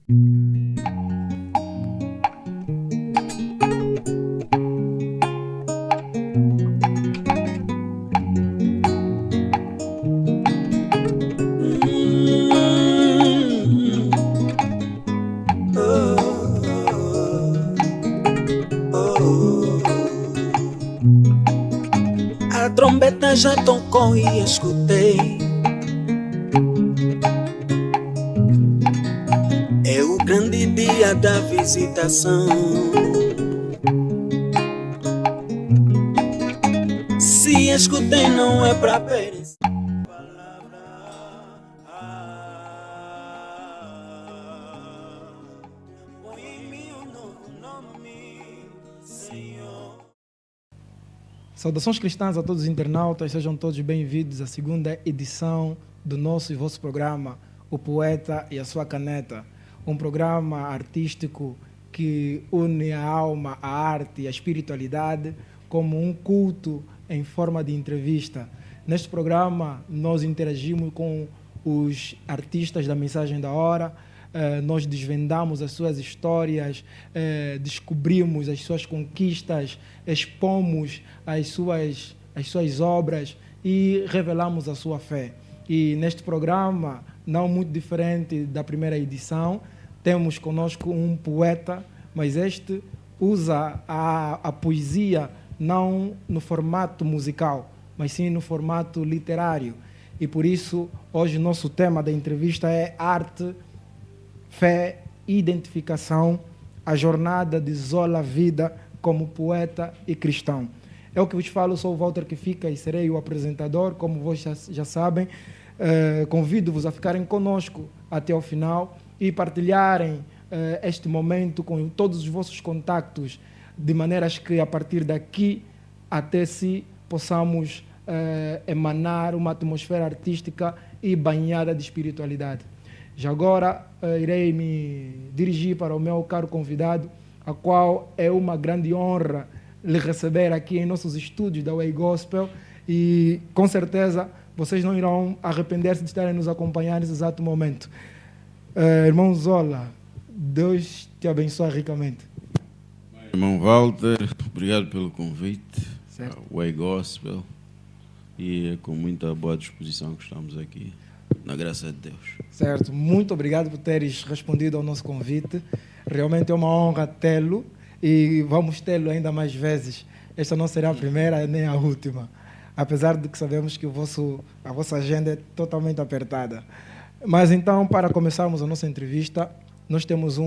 A trombeta já tocou e escutei. É o grande dia da visitação. Se escutei não é pra perecer. Põe em mim um novo nome, Senhor. Saudações cristãs a todos os internautas, sejam todos bem-vindos à segunda edição do nosso e vosso programa, O Poeta e a Sua Caneta. Um programa artístico que une a alma, a arte e a espiritualidade como um culto em forma de entrevista. Neste programa, nós interagimos com os artistas da Mensagem da Hora, nós desvendamos as suas histórias, descobrimos as suas conquistas, expomos as suas obras e revelamos a sua fé. E neste programa, não muito diferente da primeira edição, temos conosco um poeta, mas este usa a poesia não no formato musical, mas sim no formato literário. E por isso, hoje, nosso tema da entrevista é arte, fé e identificação, a jornada de Zola Vida como poeta e cristão. É o que vos falo, sou o Walter que fica e serei o apresentador, como vocês já sabem. Convido-vos a ficarem conosco até ao final e partilharem este momento com todos os vossos contactos, de maneiras que a partir daqui até si possamos emanar uma atmosfera artística e banhada de espiritualidade. Já agora irei me dirigir para o meu caro convidado, a qual é uma grande honra lhe receber aqui em nossos estúdios da Way Gospel, e com certeza vocês não irão arrepender-se de estarem nos acompanhando nesse exato momento. Irmão Zola, Deus te abençoe ricamente. Irmão Walter, obrigado pelo convite Certo. ao Way Gospel, e é com muita boa disposição que estamos aqui, na graça de Deus. Certo, muito obrigado por teres respondido ao nosso convite. Realmente é uma honra tê-lo e vamos tê-lo ainda mais vezes. Esta não será a primeira nem a última, apesar de que sabemos que a vossa agenda é totalmente apertada. Mas então, para começarmos a nossa entrevista, nós temos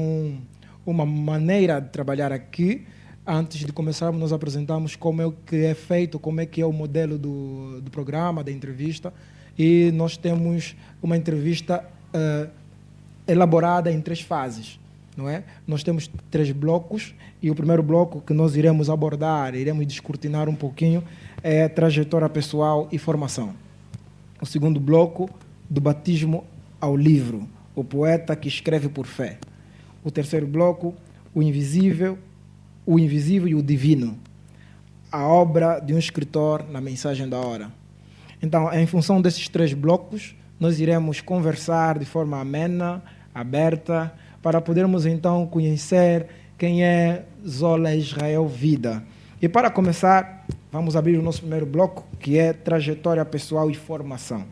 uma maneira de trabalhar aqui. Antes de começarmos, nós apresentamos como é que é feito, como é que é o modelo do programa, da entrevista. E nós temos uma entrevista elaborada em 3 fases, não é? Nós temos 3 blocos e o primeiro bloco que nós iremos abordar, iremos descortinar um pouquinho, é a trajetória pessoal e formação. O segundo bloco, do batismo ao livro, o poeta que escreve por fé. O terceiro bloco, o invisível e o divino, a obra de um escritor na Mensagem da Hora. Então, em função desses 3 blocos, nós iremos conversar de forma amena, aberta, para podermos então conhecer quem é Zola Israel Vida. E para começar, vamos abrir o nosso primeiro bloco, que é trajetória pessoal e formação.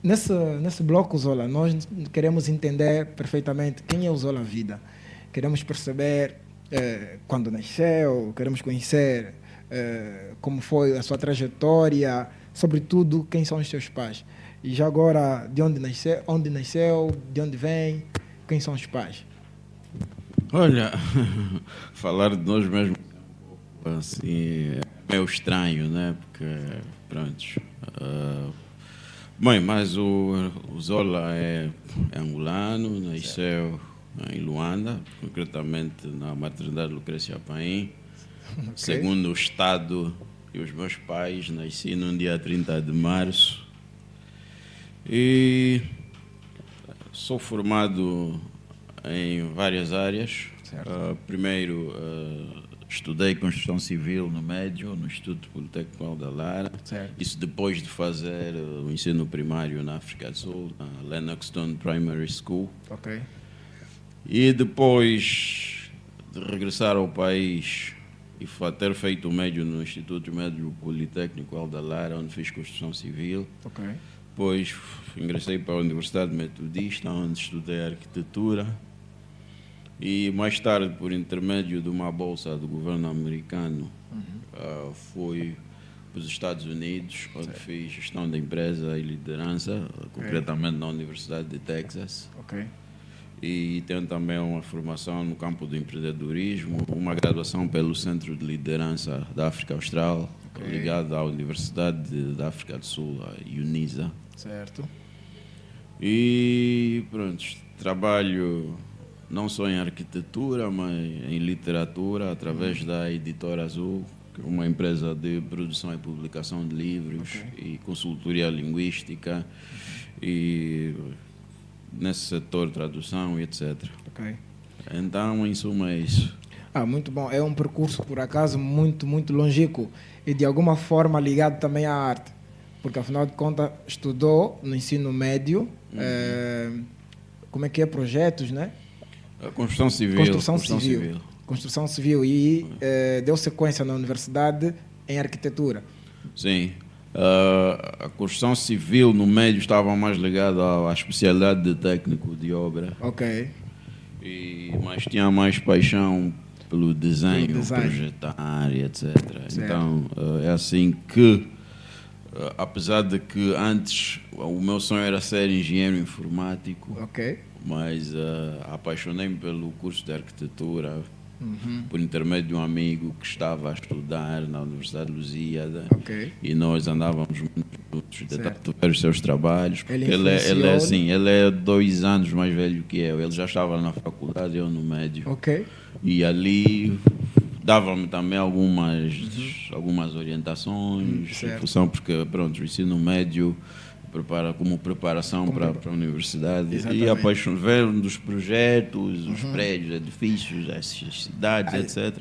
Nesse bloco, Zola, nós queremos entender perfeitamente quem é o Zola Vida. Queremos perceber quando nasceu, queremos conhecer como foi a sua trajetória, sobretudo quem são os seus pais. E já agora, de onde nasceu, de onde vem, quem são os pais? Olha, falar de nós mesmos assim, é meio estranho, né? Porque, pronto. Bem, mas o Zola é angolano, nasceu em Luanda, concretamente na maternidade Lucrécia Paim. Okay. Segundo o Estado e os meus pais, nasci no dia 30 de março. E sou formado em várias áreas. Primeiro, estudei construção civil no médio, no Instituto Politécnico da Lara. Certo. Isso depois de fazer o ensino primário na África do Sul, na Lennoxton Primary School. Okay. E depois de regressar ao país e ter feito o médio no Instituto Médio Politécnico Aldalara, onde fiz construção civil, Ok. depois ingressei para a Universidade Metodista, onde estudei arquitetura. E mais tarde, por intermédio de uma bolsa do governo americano, fui para os Estados Unidos, onde fiz gestão da empresa e liderança, concretamente na Universidade de Texas. Ok. E tenho também uma formação no campo do empreendedorismo, uma graduação pelo Centro de Liderança da África Austral, ligado à Universidade da África do Sul, a UNISA. Certo. E pronto, trabalho não só em arquitetura, mas em literatura, através da Editora Azul, que é uma empresa de produção e publicação de livros e consultoria linguística, e nesse setor, tradução e etc. Ok. Então, em suma, é isso. Muito bom. É um percurso, por acaso, muito, muito longínquo e de alguma forma ligado também à arte. Porque, afinal de contas, estudou no ensino médio, como é que é? Projetos, né? A construção civil. Construção civil. E deu sequência na universidade em arquitetura. Sim. A construção civil no médio estava mais ligada à especialidade de técnico de obra. Ok. Mas tinha mais paixão pelo desenho, projetar e etc. Certo. Então, é assim que, apesar de que antes o meu sonho era ser engenheiro informático, mas apaixonei-me pelo curso de arquitetura por intermédio de um amigo que estava a estudar na Universidade de Lusíada, e nós andávamos juntos, tentando ver os seus trabalhos, porque ele é 2 anos mais velho que eu, ele já estava na faculdade, eu no médio, e ali dava-me também algumas orientações, em função, porque pronto, o ensino médio como preparação para a universidade. Exatamente. E apaixonei-me dos projetos, os prédios, edifícios, as cidades, etc.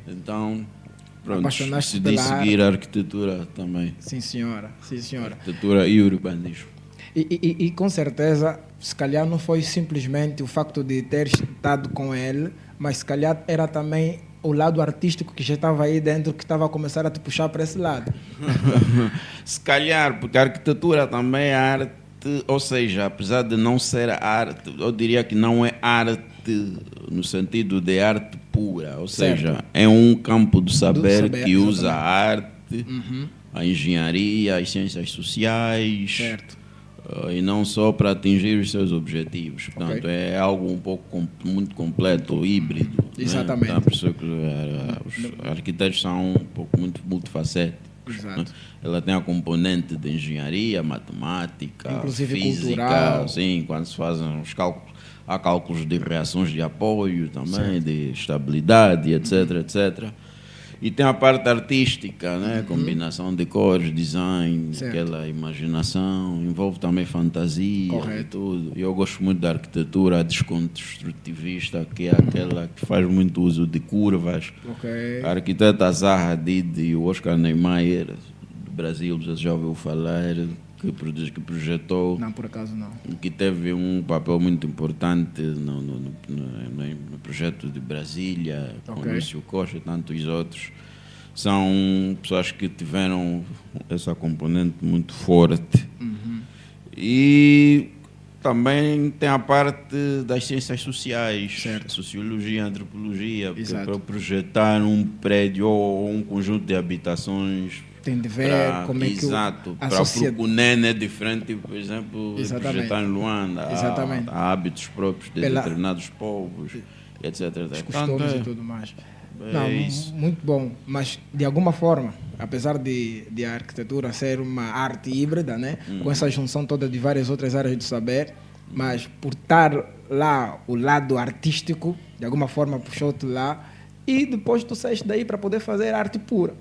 Então, pronto, decidi seguir a arquitetura também. Sim, senhora. Sim, senhora. Arquitetura e urbanismo. E com certeza, se calhar não foi simplesmente o facto de ter estado com ele, mas se calhar era também o lado artístico que já estava aí dentro, que estava a começar a te puxar para esse lado. Se calhar, porque a arquitetura também é arte, ou seja, apesar de não ser arte, eu diria que não é arte no sentido de arte pura, ou seja, é um campo do saber que usa a arte, a engenharia, as ciências sociais, e não só para atingir os seus objetivos. Portanto, é algo um pouco muito completo, híbrido. Exatamente. Né? Então, por isso que os arquitetos são um pouco muito multifacéticos. Né? Ela tem a componente de engenharia, matemática, inclusive física, cultural. Sim, quando se fazem os cálculos, há cálculos de reações de apoio também, de estabilidade, etc, etc. E tem a parte artística, né? Combinação de cores, design, aquela imaginação, envolve também fantasia e tudo. E eu gosto muito da arquitetura desconstrutivista, que é aquela que faz muito uso de curvas. A arquiteta Zaha Hadid e o Oscar Niemeyer, do Brasil, você já ouviu falar, que projetou... Não, por acaso não. Que teve um papel muito importante no projeto de Brasília, com Lúcio Costa e tantos outros. São pessoas que tiveram essa componente muito forte. E também tem a parte das ciências sociais, sociologia, antropologia, porque para projetar um prédio ou um conjunto de habitações... Tem de ver como é que o NEN é diferente, por exemplo, de projetar em Luanda. Há hábitos próprios de determinados povos, etc. Os costumes e tudo mais. Muito bom, mas de alguma forma, apesar de a arquitetura ser uma arte híbrida, né, com essa junção toda de várias outras áreas do saber, mas por estar lá o lado artístico, de alguma forma puxou-te lá, e depois tu saíste daí para poder fazer arte pura.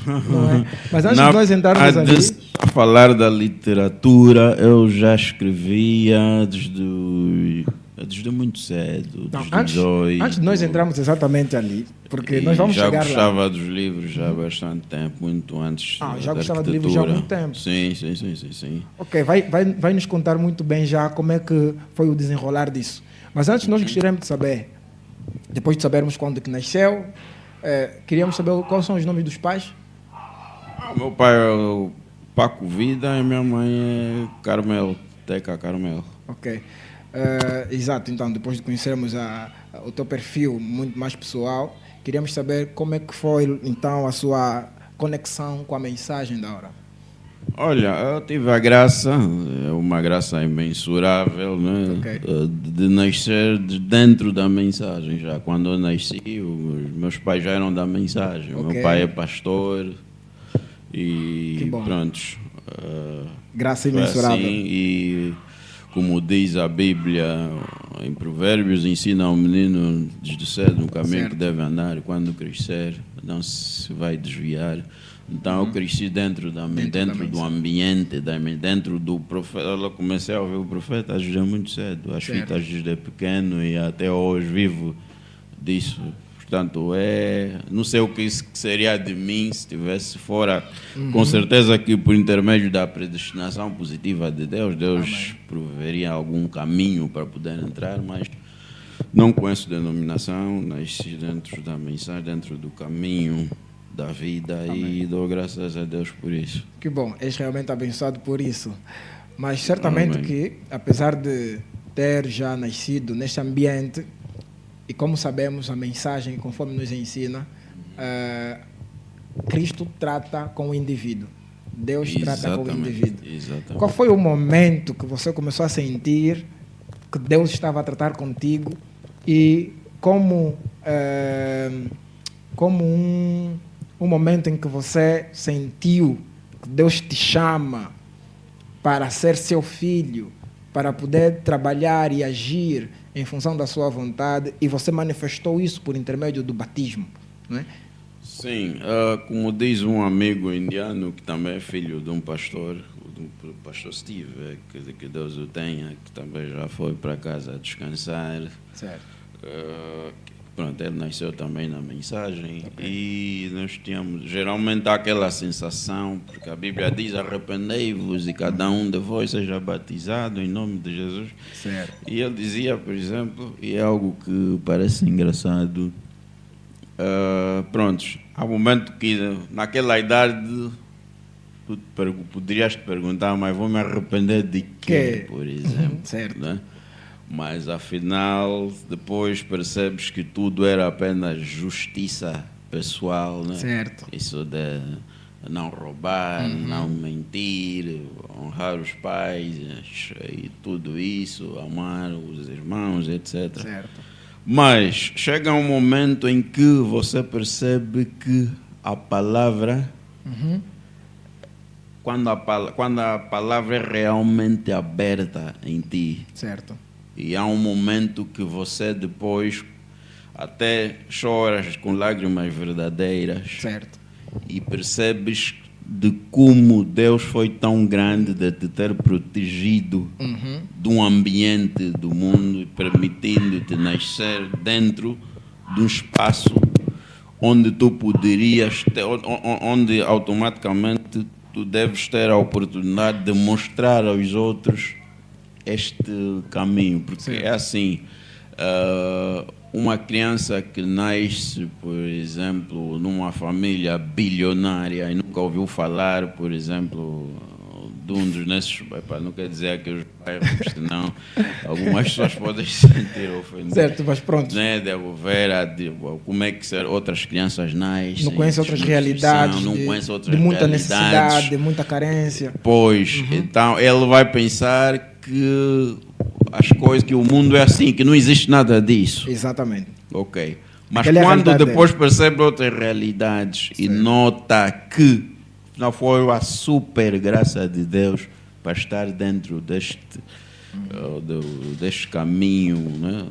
Não é? Mas antes de nós entrarmos ali... A falar da literatura, eu já escrevia desde muito cedo, antes de nós entrarmos exatamente ali, porque nós vamos chegar lá. Já gostava dos livros já há bastante tempo, muito antes já gostava de livros já há muito tempo. Sim. Ok, vai nos contar muito bem já como é que foi o desenrolar disso. Mas antes nós gostaríamos de saber, depois de sabermos quando que nasceu, queríamos saber quais são os nomes dos pais. Meu pai é o Paco Vida e minha mãe é Carmel, Teca Carmel. Ok. Exato, então depois de conhecermos o teu perfil muito mais pessoal, queríamos saber como é que foi então a sua conexão com a mensagem da hora. Olha, eu tive a graça, é uma graça imensurável, né? Ok. De nascer dentro da mensagem já. Quando eu nasci, os meus pais já eram da mensagem. O Ok. meu pai é pastor Que e bom. prontos. Graça Foi imensurável. assim, e como diz a Bíblia em Provérbios, ensina ao menino desde cedo no caminho Certo. que deve andar, e quando crescer não se vai desviar. Então eu cresci dentro do mensagem. ambiente, dentro do profeta. Eu comecei a ouvir o profeta desde muito cedo, as Certo. fitas desde pequeno e até hoje vivo disso. Portanto, não sei o que isso seria de mim se estivesse fora. Com certeza que por intermédio da predestinação positiva de Deus proveria algum caminho para poder entrar, mas não conheço denominação, nasci dentro da mensagem, dentro do caminho da vida e dou graças a Deus por isso. Que bom, és realmente abençoado por isso. Mas certamente Amém. que, apesar de ter já nascido neste ambiente, e como sabemos, a mensagem, conforme nos ensina, Cristo trata com o indivíduo. Deus trata com o indivíduo. Exatamente. Qual foi o momento que você começou a sentir que Deus estava a tratar contigo e como um momento em que você sentiu que Deus te chama para ser seu filho, para poder trabalhar e agir em função da sua vontade, e você manifestou isso por intermédio do batismo, não é? Sim, como diz um amigo indiano que também é filho de um pastor, do pastor Steve, que Deus o tenha, que também já foi para casa descansar. Certo. Pronto, ele nasceu também na mensagem e nós tínhamos, geralmente há aquela sensação, porque a Bíblia diz: arrependei-vos e cada um de vós seja batizado em nome de Jesus. Certo. E ele dizia, por exemplo, e é algo que parece engraçado, prontos, há um momento que Uhum. naquela idade tu poderias te perguntar, mas vou me arrepender de quê, por exemplo, Certo. né? Mas afinal depois percebes que tudo era apenas justiça pessoal, né? Certo. Isso de não roubar, não mentir, honrar os pais e tudo isso, amar os irmãos, etc. Certo. Mas chega um momento em que você percebe que a palavra, quando a palavra é realmente aberta em ti, Certo. e há um momento que você depois até choras com lágrimas verdadeiras Certo. e percebes de como Deus foi tão grande de te ter protegido de um ambiente do mundo e permitindo-te nascer dentro de um espaço onde tu poderias ter, onde automaticamente tu deves ter a oportunidade de mostrar aos outros este caminho, porque Certo. é assim, uma criança que nasce, por exemplo, numa família bilionária e nunca ouviu falar, por exemplo, de um dos nesses, não quer dizer aqui os bairros, senão algumas pessoas podem se sentir ofendidas. Certo, mas pronto. Né, de ver como é que outras crianças nascem. Não conhece outras desnutrição, realidades, não conhece outras de muita realidades. necessidade, de muita carência. Pois, então ele vai pensar que as coisas, que o mundo é assim, que não existe nada disso. Exatamente. Ok. Mas Aquela é a quando realidade depois percebe outras realidades e nota que não foi a super graça de Deus para estar dentro deste caminho, né?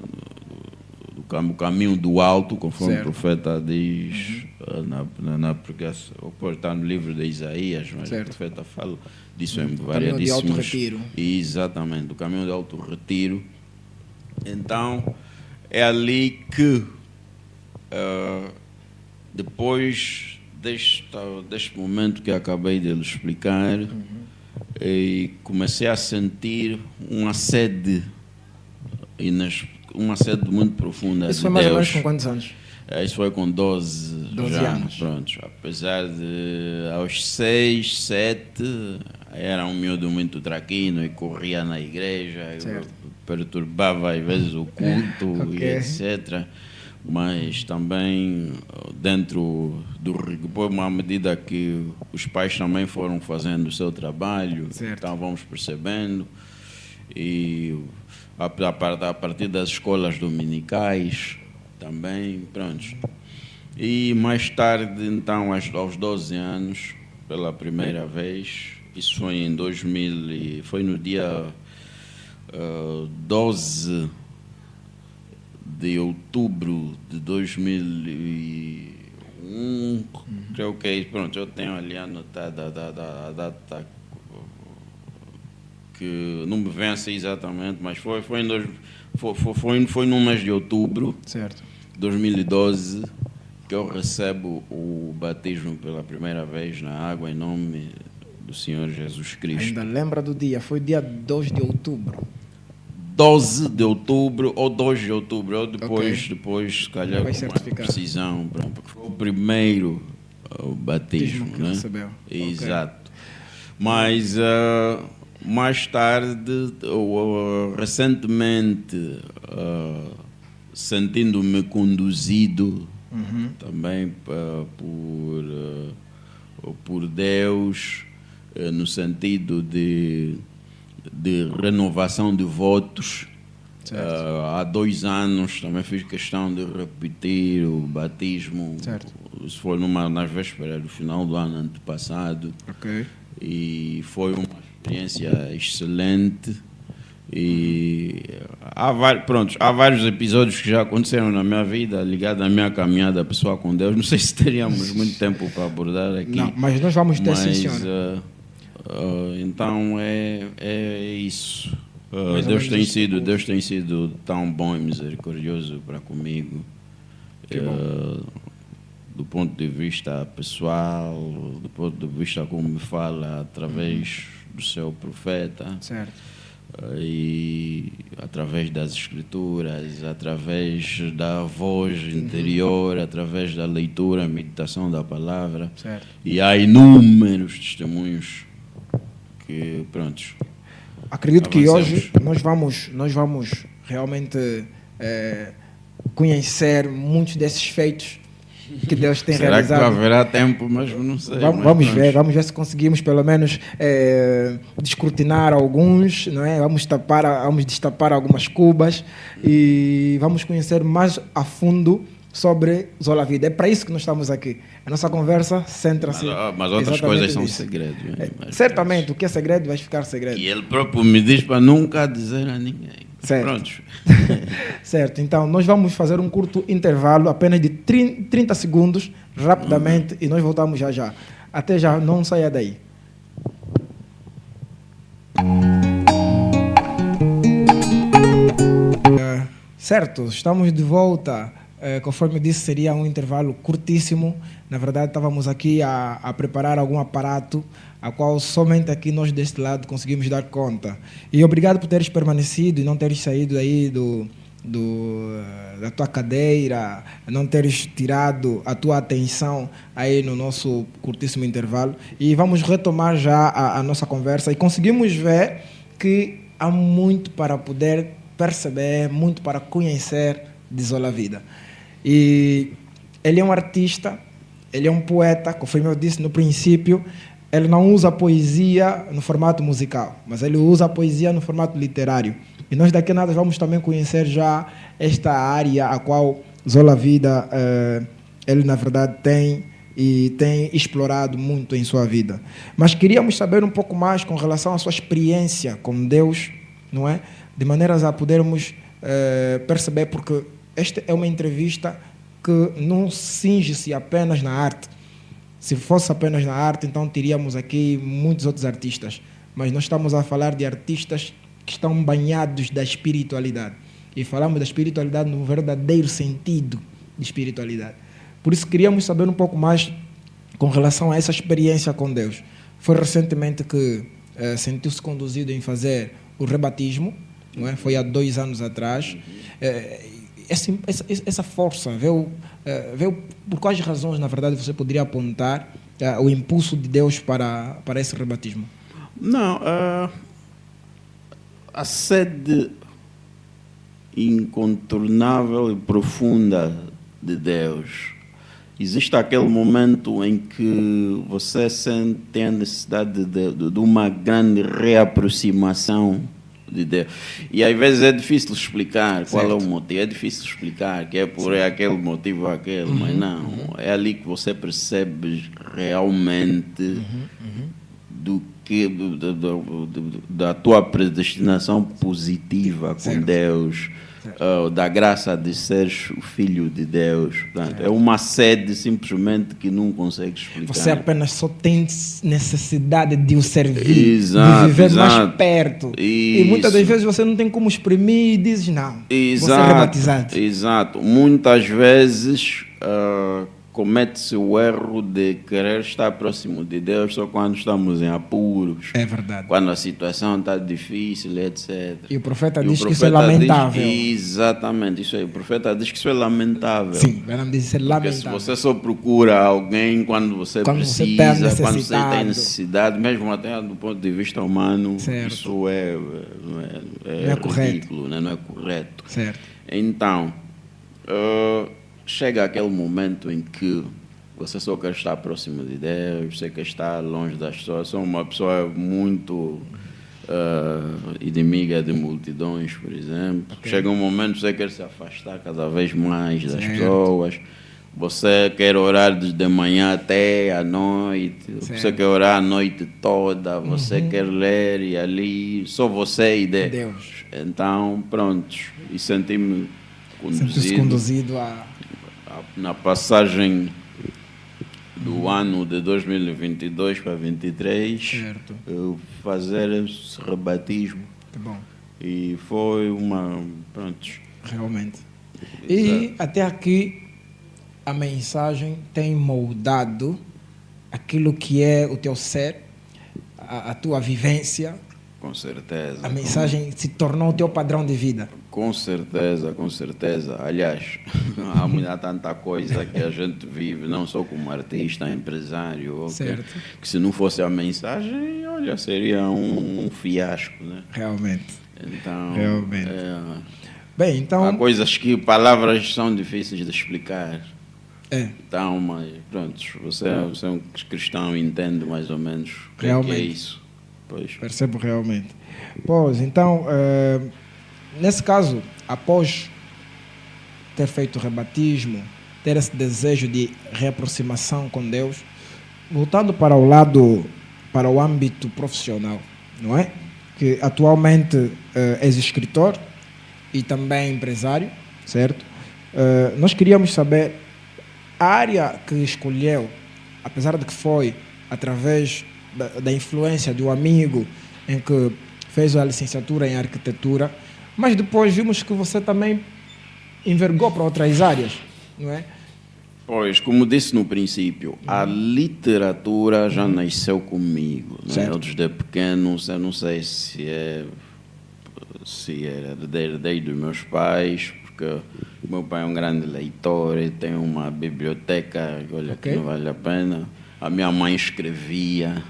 O caminho do alto, conforme Certo. o profeta diz, porque está no livro de Isaías, mas Certo. o profeta fala disso em caminho de variadíssimos... alto retiro. Exatamente, o caminho de alto retiro. Então, é ali que, depois deste momento que acabei de lhe explicar, e comecei a sentir uma sede uma sede muito profunda Isso de foi mais ou menos Deus. com quantos anos? Isso foi com 12 já, anos. pronto. Apesar de aos 6, 7, era um miúdo muito traquino e corria na igreja, Certo. perturbava às vezes o culto Ok. e etc. Mas também dentro do rigor, à medida que os pais também foram fazendo o seu trabalho, Certo. então vamos percebendo. E a partir das escolas dominicais também, pronto. E mais tarde, então, aos 12 anos, pela primeira vez, isso foi em 2000, foi no dia 12 de outubro de 2001, creio que é isso. Pronto, eu tenho ali anotada a data que não me vem assim exatamente, mas foi no mês de outubro Certo. de 2012 que eu recebo o batismo pela primeira vez na água em nome do Senhor Jesus Cristo. Ainda lembra do dia? Foi dia 2 de outubro. 12 de outubro ou 2 de outubro, ou depois, Ok. depois se calhar Vai com mais certificar. precisão, pronto, porque foi o primeiro batismo, Que né? recebeu. Ok. Exato. Mas mais tarde, recentemente, sentindo-me conduzido também por Deus, no sentido de renovação de votos. Há 2 anos também fiz questão de repetir o batismo. Certo. Isso foi nas vésperas do final do ano antepassado. Ok. E foi uma experiência excelente. E há vários episódios que já aconteceram na minha vida ligados à minha caminhada pessoal com Deus. Não sei se teríamos muito tempo para abordar aqui. Não, mas nós vamos ter, sim, Mas, senhor. então é isso. Mais ou Deus menos Deus tem sido tão bom e misericordioso para comigo. Que bom. Do ponto de vista pessoal, do ponto de vista como me fala através do seu profeta. Certo. E através das escrituras, através da voz interior, através da leitura, meditação da palavra. Certo. E há inúmeros testemunhos que, prontos. Acredito que Avancemos. hoje nós vamos realmente conhecer muitos desses feitos que Deus tem Será que realizado. haverá tempo? Mas não sei. Vamos ver se conseguimos pelo menos descortinar alguns, não é? Vamos destapar algumas cubas e vamos conhecer mais a fundo sobre Zola Vida. É para isso que nós estamos aqui. A nossa conversa centra-se. Mas outras exatamente coisas são nisso. segredos. Mas Certamente, o que é segredo vai ficar segredo. E ele próprio me diz para nunca dizer a ninguém. Certo. Prontos. Certo, então nós vamos fazer um curto intervalo, apenas de 30 segundos, rapidamente, e nós voltamos já já. Até já, não saia daí. Certo, estamos de volta. Conforme disse, seria um intervalo curtíssimo. Na verdade, estávamos aqui a preparar algum aparato, a qual somente aqui nós deste lado conseguimos dar conta. E obrigado por teres permanecido e não teres saído aí da tua cadeira, não teres tirado a tua atenção aí no nosso curtíssimo intervalo. E vamos retomar já a nossa conversa. E conseguimos ver que há muito para poder perceber, muito para conhecer de Zola Vida. E ele é um artista, ele é um poeta, conforme eu disse no princípio. Ele não usa a poesia no formato musical, mas ele usa a poesia no formato literário. E nós daqui a nada vamos também conhecer já esta área a qual Zola Vida, ele na verdade tem explorado muito em sua vida. Mas queríamos saber um pouco mais com relação à sua experiência com Deus, não é? De maneiras a podermos perceber, porque esta é uma entrevista que não cinge-se apenas na arte. Se fosse apenas na arte, então teríamos aqui muitos outros artistas. Mas nós estamos a falar de artistas que estão banhados da espiritualidade. E falamos da espiritualidade no verdadeiro sentido de espiritualidade. Por isso queríamos saber um pouco mais com relação a essa experiência com Deus. Foi recentemente que sentiu-se conduzido em fazer o rebatismo. não é? Foi há 2 anos atrás. Essa força veio por quais razões, na verdade, você poderia apontar o impulso de Deus para esse rebatismo? Não, a sede incontornável e profunda de Deus. Existe aquele momento em que você tem a necessidade de uma grande reaproximação de Deus. E às vezes é difícil explicar qual é o motivo. É difícil explicar que é por aquele motivo ou aquele, mas não. É ali que você percebe realmente do que da tua predestinação positiva com Deus, da graça de seres o filho de Deus. Portanto, é uma sede simplesmente que não consegue explicar. Você apenas só tem necessidade de o servir, Exato, de viver mais exato. perto. E Isso. muitas das vezes você não tem como exprimir e diz não. Você é Exato, rebatizado. exato. Muitas vezes comete-se o erro de querer estar próximo de Deus só quando estamos em apuros, É verdade. quando a situação está difícil, etc. E o profeta E o diz que isso é profeta lamentável. Exatamente, isso aí. O profeta diz que isso é lamentável. Sim, o Balaam diz que isso é Porque lamentável. se você só procura alguém quando você Quando você precisa, está quando você necessitado. tem necessidade, mesmo até do ponto de vista humano, Certo. isso Não é correto. ridículo, né? Não é correto. Certo. Então, chega aquele momento em que você só quer estar próximo de Deus, você quer estar longe das pessoas. Sou uma pessoa muito inimiga de multidões, por exemplo. Chega um momento que você quer se afastar cada vez mais das pessoas. Você quer orar desde manhã até à noite. Você quer orar a noite toda. Você quer ler e ali só você e Deus. Então, pronto. E senti-me Sente-se conduzido a... na passagem do ano de 2022 para 2023, Certo. eu fazer esse rebatismo. Tá bom. E foi uma... Pronto. Realmente. E até aqui a mensagem tem moldado aquilo que é o teu ser, a tua vivência. Com certeza. A mensagem se tornou o teu padrão de vida. Com certeza, com certeza. Aliás, há tanta coisa que a gente vive, não só como artista, empresário, Certo. que se não fosse a mensagem, olha, seria um fiasco, né? Realmente. Então, Realmente. Bem, então... há coisas que palavras são difíceis de explicar. Então, mas pronto, você é um cristão e entende mais ou menos o que é isso. Pois. Percebo realmente. Pois, então, nesse caso, após ter feito o rebatismo, ter esse desejo de reaproximação com Deus, voltando para o lado, para o âmbito profissional, não é? Que atualmente és escritor e também empresário, certo? Nós queríamos saber a área que escolheu, apesar de que foi através da influência de um amigo em que fez a licenciatura em arquitetura, mas depois vimos que você também envergou para outras áreas, não é? Pois, como disse no princípio, a literatura já nasceu comigo. Né? Eu desde pequeno, eu não sei se era desde os meus pais, porque meu pai é um grande leitor e tem uma biblioteca, olha, que não vale a pena. A minha mãe escrevia.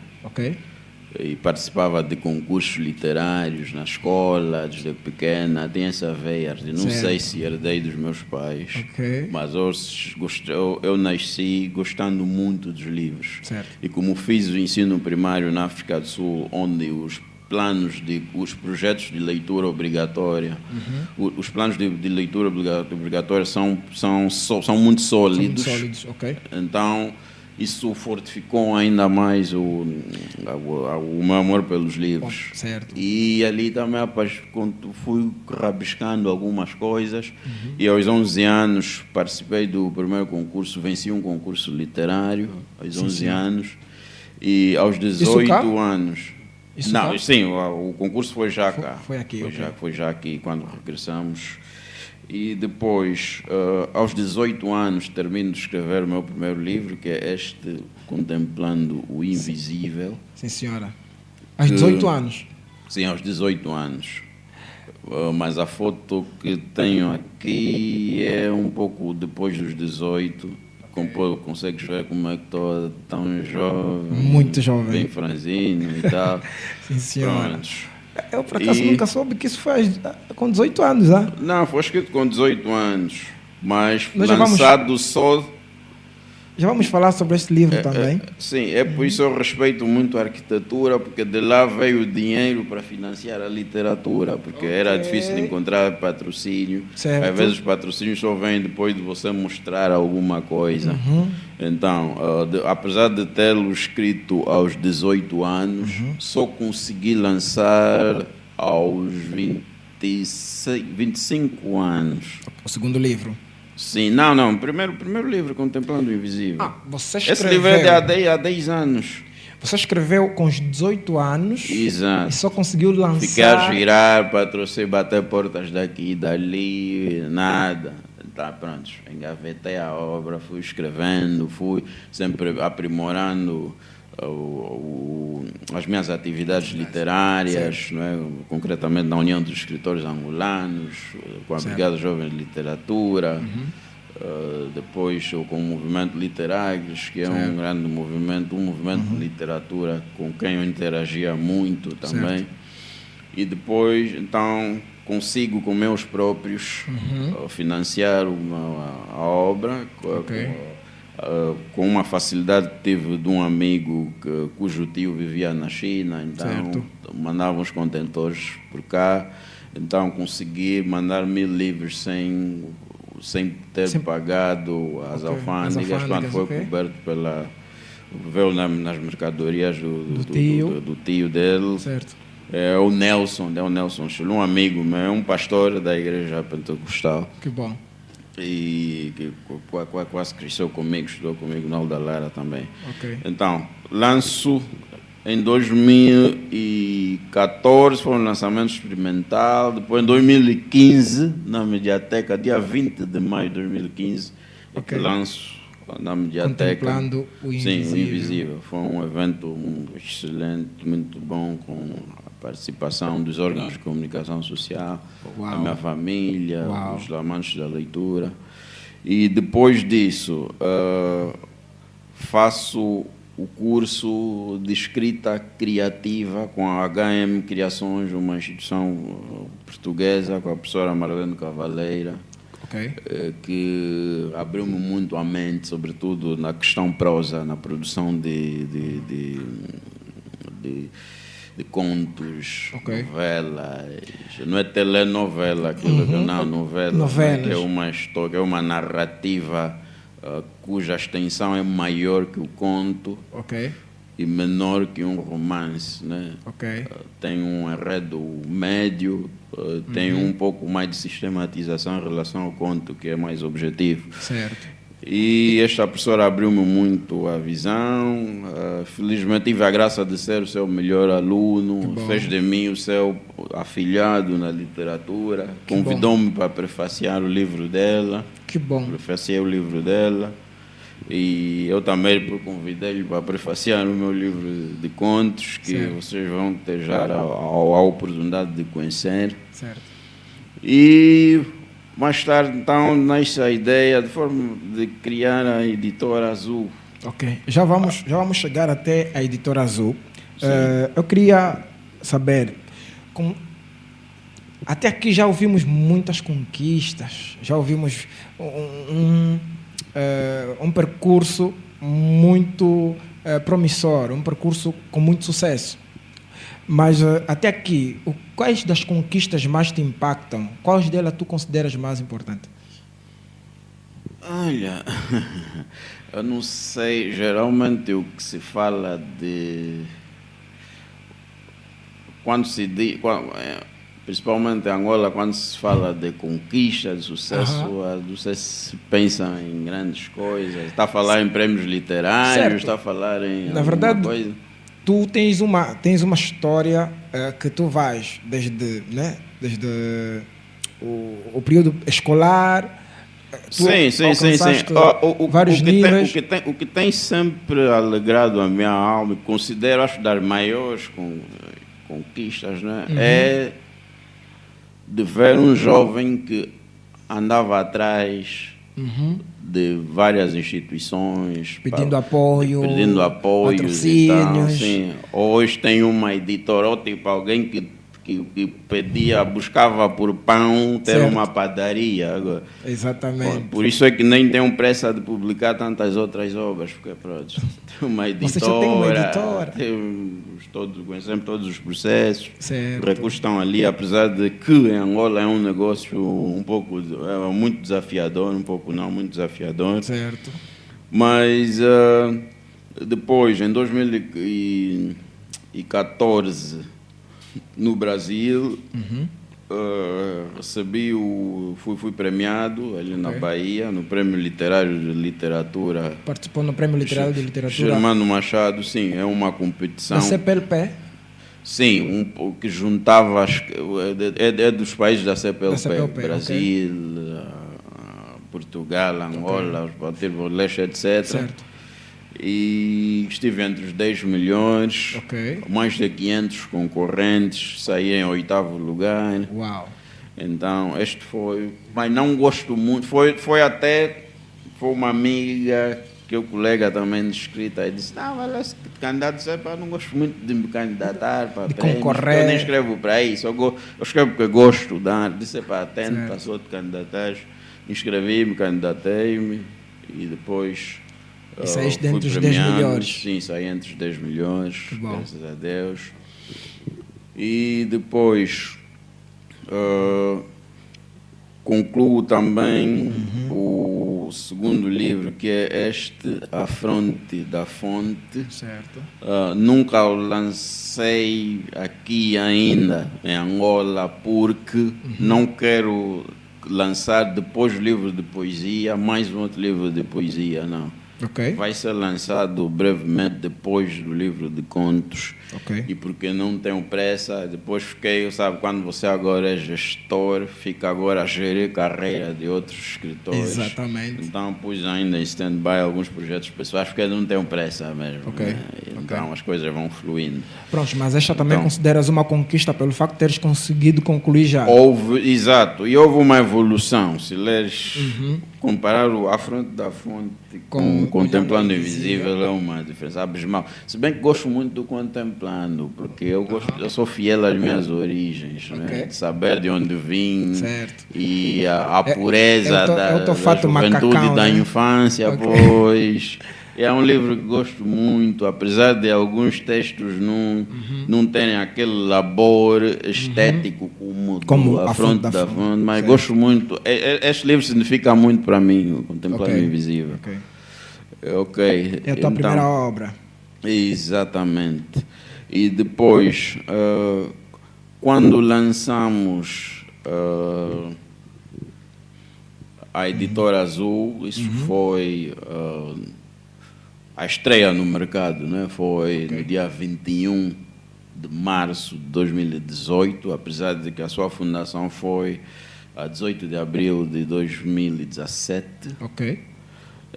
E participava de concursos literários na escola, desde pequena, tem essa veia. Não sei se herdei dos meus pais, mas eu nasci gostando muito dos livros. E como fiz o ensino primário na África do Sul, onde os projetos de leitura obrigatória, os planos de leitura obrigatória são muito sólidos. Então, isso fortificou ainda mais o meu amor pelos livros. E ali também fui rabiscando algumas coisas. E aos 11 anos participei do primeiro concurso, venci um concurso literário aos 11 anos. E aos 18 anos... o concurso foi já cá. Foi já aqui quando regressamos. E depois, aos 18 anos, termino de escrever o meu primeiro livro, que é este, Contemplando o Invisível. Sim, senhora. Aos 18 anos? Sim, aos 18 anos. Mas a foto que tenho aqui é um pouco depois dos 18. Consegues ver como é que estou tão jovem. Muito jovem. Bem franzino e tal. Sim, senhora. Prontos. Eu, por acaso, nunca soube que isso faz com 18 anos, ah? Não, foi escrito com 18 anos, mas Nós já lançado só... Já vamos falar sobre este livro também. Sim, é por isso eu respeito muito a arquitetura, porque de lá veio o dinheiro para financiar a literatura, porque era difícil de encontrar patrocínio. Certo. Às vezes os patrocínios só vêm depois de você mostrar alguma coisa. Então, apesar de tê-lo escrito aos 18 anos, só consegui lançar aos 25 anos. O segundo livro. Sim, não. Primeiro livro, Contemplando o Invisível. Você escreveu... Esse livro é de há 10 anos. Você escreveu com os 18 anos. Exato. E só conseguiu lançar... Fiquei a girar para trouxer, bater portas daqui e dali, nada. Tá, pronto, engavetei a obra, fui escrevendo, fui sempre aprimorando as minhas atividades literárias, não é? Concretamente na União dos Escritores Angolanos, com a Brigada Jovem de Literatura, depois com o Movimento Literários, que é um grande movimento, de literatura com quem eu interagia muito também. E depois, então, consigo com meus próprios financiar a obra, com uma facilidade que tive de um amigo cujo tio vivia na China, então mandava uns contentores por cá, então consegui mandar 1000 livros sem ter pagado as alfândegas, quando foi coberto veio nas mercadorias do tio dele. Certo. É o Nelson um amigo meu, um pastor da igreja pentecostal. Que bom. E que quase cresceu comigo, estudou comigo na Alda Lara também. Okay. Então, lanço em 2014, foi um lançamento experimental. Depois, em 2015, na Mediateca, dia 20 de maio de 2015, que lanço na Mediateca. Contemplando o Invisível. Sim, o Invisível. Foi um evento excelente, muito bom, com a participação dos órgãos de comunicação social, a minha família, os amantes da leitura. E depois disso, faço o curso de escrita criativa com a HM Criações, uma instituição portuguesa, com a professora Marlene Cavaleira, que abriu-me muito a mente, sobretudo na questão prosa, na produção de contos, novelas. Não é telenovela, aquilo não, novela. É uma história, é uma narrativa cuja extensão é maior que o conto e menor que um romance, né? Tem um enredo médio, tem um pouco mais de sistematização em relação ao conto, que é mais objetivo. Certo. E esta professora abriu-me muito a visão. Felizmente tive a graça de ser o seu melhor aluno, fez de mim o seu afilhado na literatura, convidou-me para prefaciar o livro dela. Que bom. Prefaciei o livro dela. E eu também convidei-lhe para prefaciar o meu livro de contos, que vocês vão ter já a oportunidade de conhecer. Certo. E mais tarde, então, nasce a ideia de criar a Editora Azul. Já vamos chegar até a Editora Azul. Eu queria saber, até aqui já ouvimos muitas conquistas, já ouvimos um percurso muito promissor, um percurso com muito sucesso. Mas até aqui, quais das conquistas mais te impactam? Quais delas tu consideras mais importantes? Olha, eu não sei, geralmente o que se fala de... principalmente em Angola, quando se fala de conquista, de sucesso, você se pensa em grandes coisas. Está a falar em prêmios literários, está a falar em Na verdade, coisa. Tu tens uma história que tu vais desde o período escolar. Sim. Vários níveis. O que tem sempre alegrado a minha alma, e considero, acho, das maiores conquistas, né? É de ver um jovem que andava atrás de várias instituições, Pedindo apoio, pedindo apoios e tal. patrocínios. Sim. Hoje tem uma editora, ou tipo alguém que pedia, buscava por pão ter Certo. uma padaria. Agora, Exatamente. por isso é que nem tenho pressa de publicar tantas outras obras, porque pronto, tem uma editora, Você já tem uma editora. conhecemos todos os processos, Certo. os recursos estão ali, apesar de que em Angola é um negócio um pouco, muito desafiador, um pouco não, muito desafiador. Certo. Mas depois, em 2014, no Brasil, fui premiado ali na Ok. Bahia, no Prêmio Literário de Literatura. Participou no Prêmio Literário de Literatura Germano Machado, sim, é uma competição. da CPLP. Sim, que juntava, é dos países da CPLP, Da CPLP, Brasil, Portugal, Angola, Timor-Leste, etc. Certo. E estive entre os 10 milhões, Ok. mais de 500 concorrentes, saí em 8º lugar. Uau. Então, este foi, mas não gosto muito, foi uma amiga, que é o colega também de escrita, e disse, não, olha, esse candidato, eu não gosto muito de me candidatar para De prêmios, concorrer. eu nem escrevo para isso, eu escrevo porque gosto, disse, tenta, Certo. só te candidatar, inscrevi-me, candidatei-me, e depois... E saíste fui dentro dos 10 premiado. melhores. Sim, saí entre os 10 milhões, Que bom. graças a Deus. E depois concluo também o segundo livro, que é este, A Fronte da Fonte. Certo. Nunca o lancei aqui ainda, em Angola, porque não quero lançar depois do livro de poesia, mais um outro livro de poesia, não. Ok. Vai ser lançado brevemente depois do livro de contos. Ok. E porque não tenho pressa, depois fiquei, sabe, quando você agora é gestor, fica agora a gerir carreira de outros escritores. Exatamente. Então pus ainda em stand-by alguns projetos pessoais, porque não tenho pressa mesmo. Ok, Né? Então as coisas vão fluindo. Pronto, mas esta também Então. consideras uma conquista pelo facto de teres conseguido concluir já. Exato, e houve uma evolução. Se leres, comparar A Fronte da Fonte com Contemplando o Invisível, é uma diferença abismal. Se bem que gosto muito do Contemplando, porque eu sou fiel às minhas origens, Ok. né? De saber de onde vim. Certo. E a pureza é o da teu fato juventude macacão, da né? infância, Ok. pois. É um livro que gosto muito, apesar de alguns textos não terem aquele labor estético como A Fronte da Fonte, mas Certo. gosto muito. Este livro significa muito para mim, o Contemplando Ok. o Invisível. Ok. Ok. É a tua primeira obra. Exatamente. E depois, quando lançamos a Editora Azul, isso foi a estreia no mercado, né? Foi no dia 21 de março de 2018, apesar de que a sua fundação foi a 18 de abril de 2017. Ok.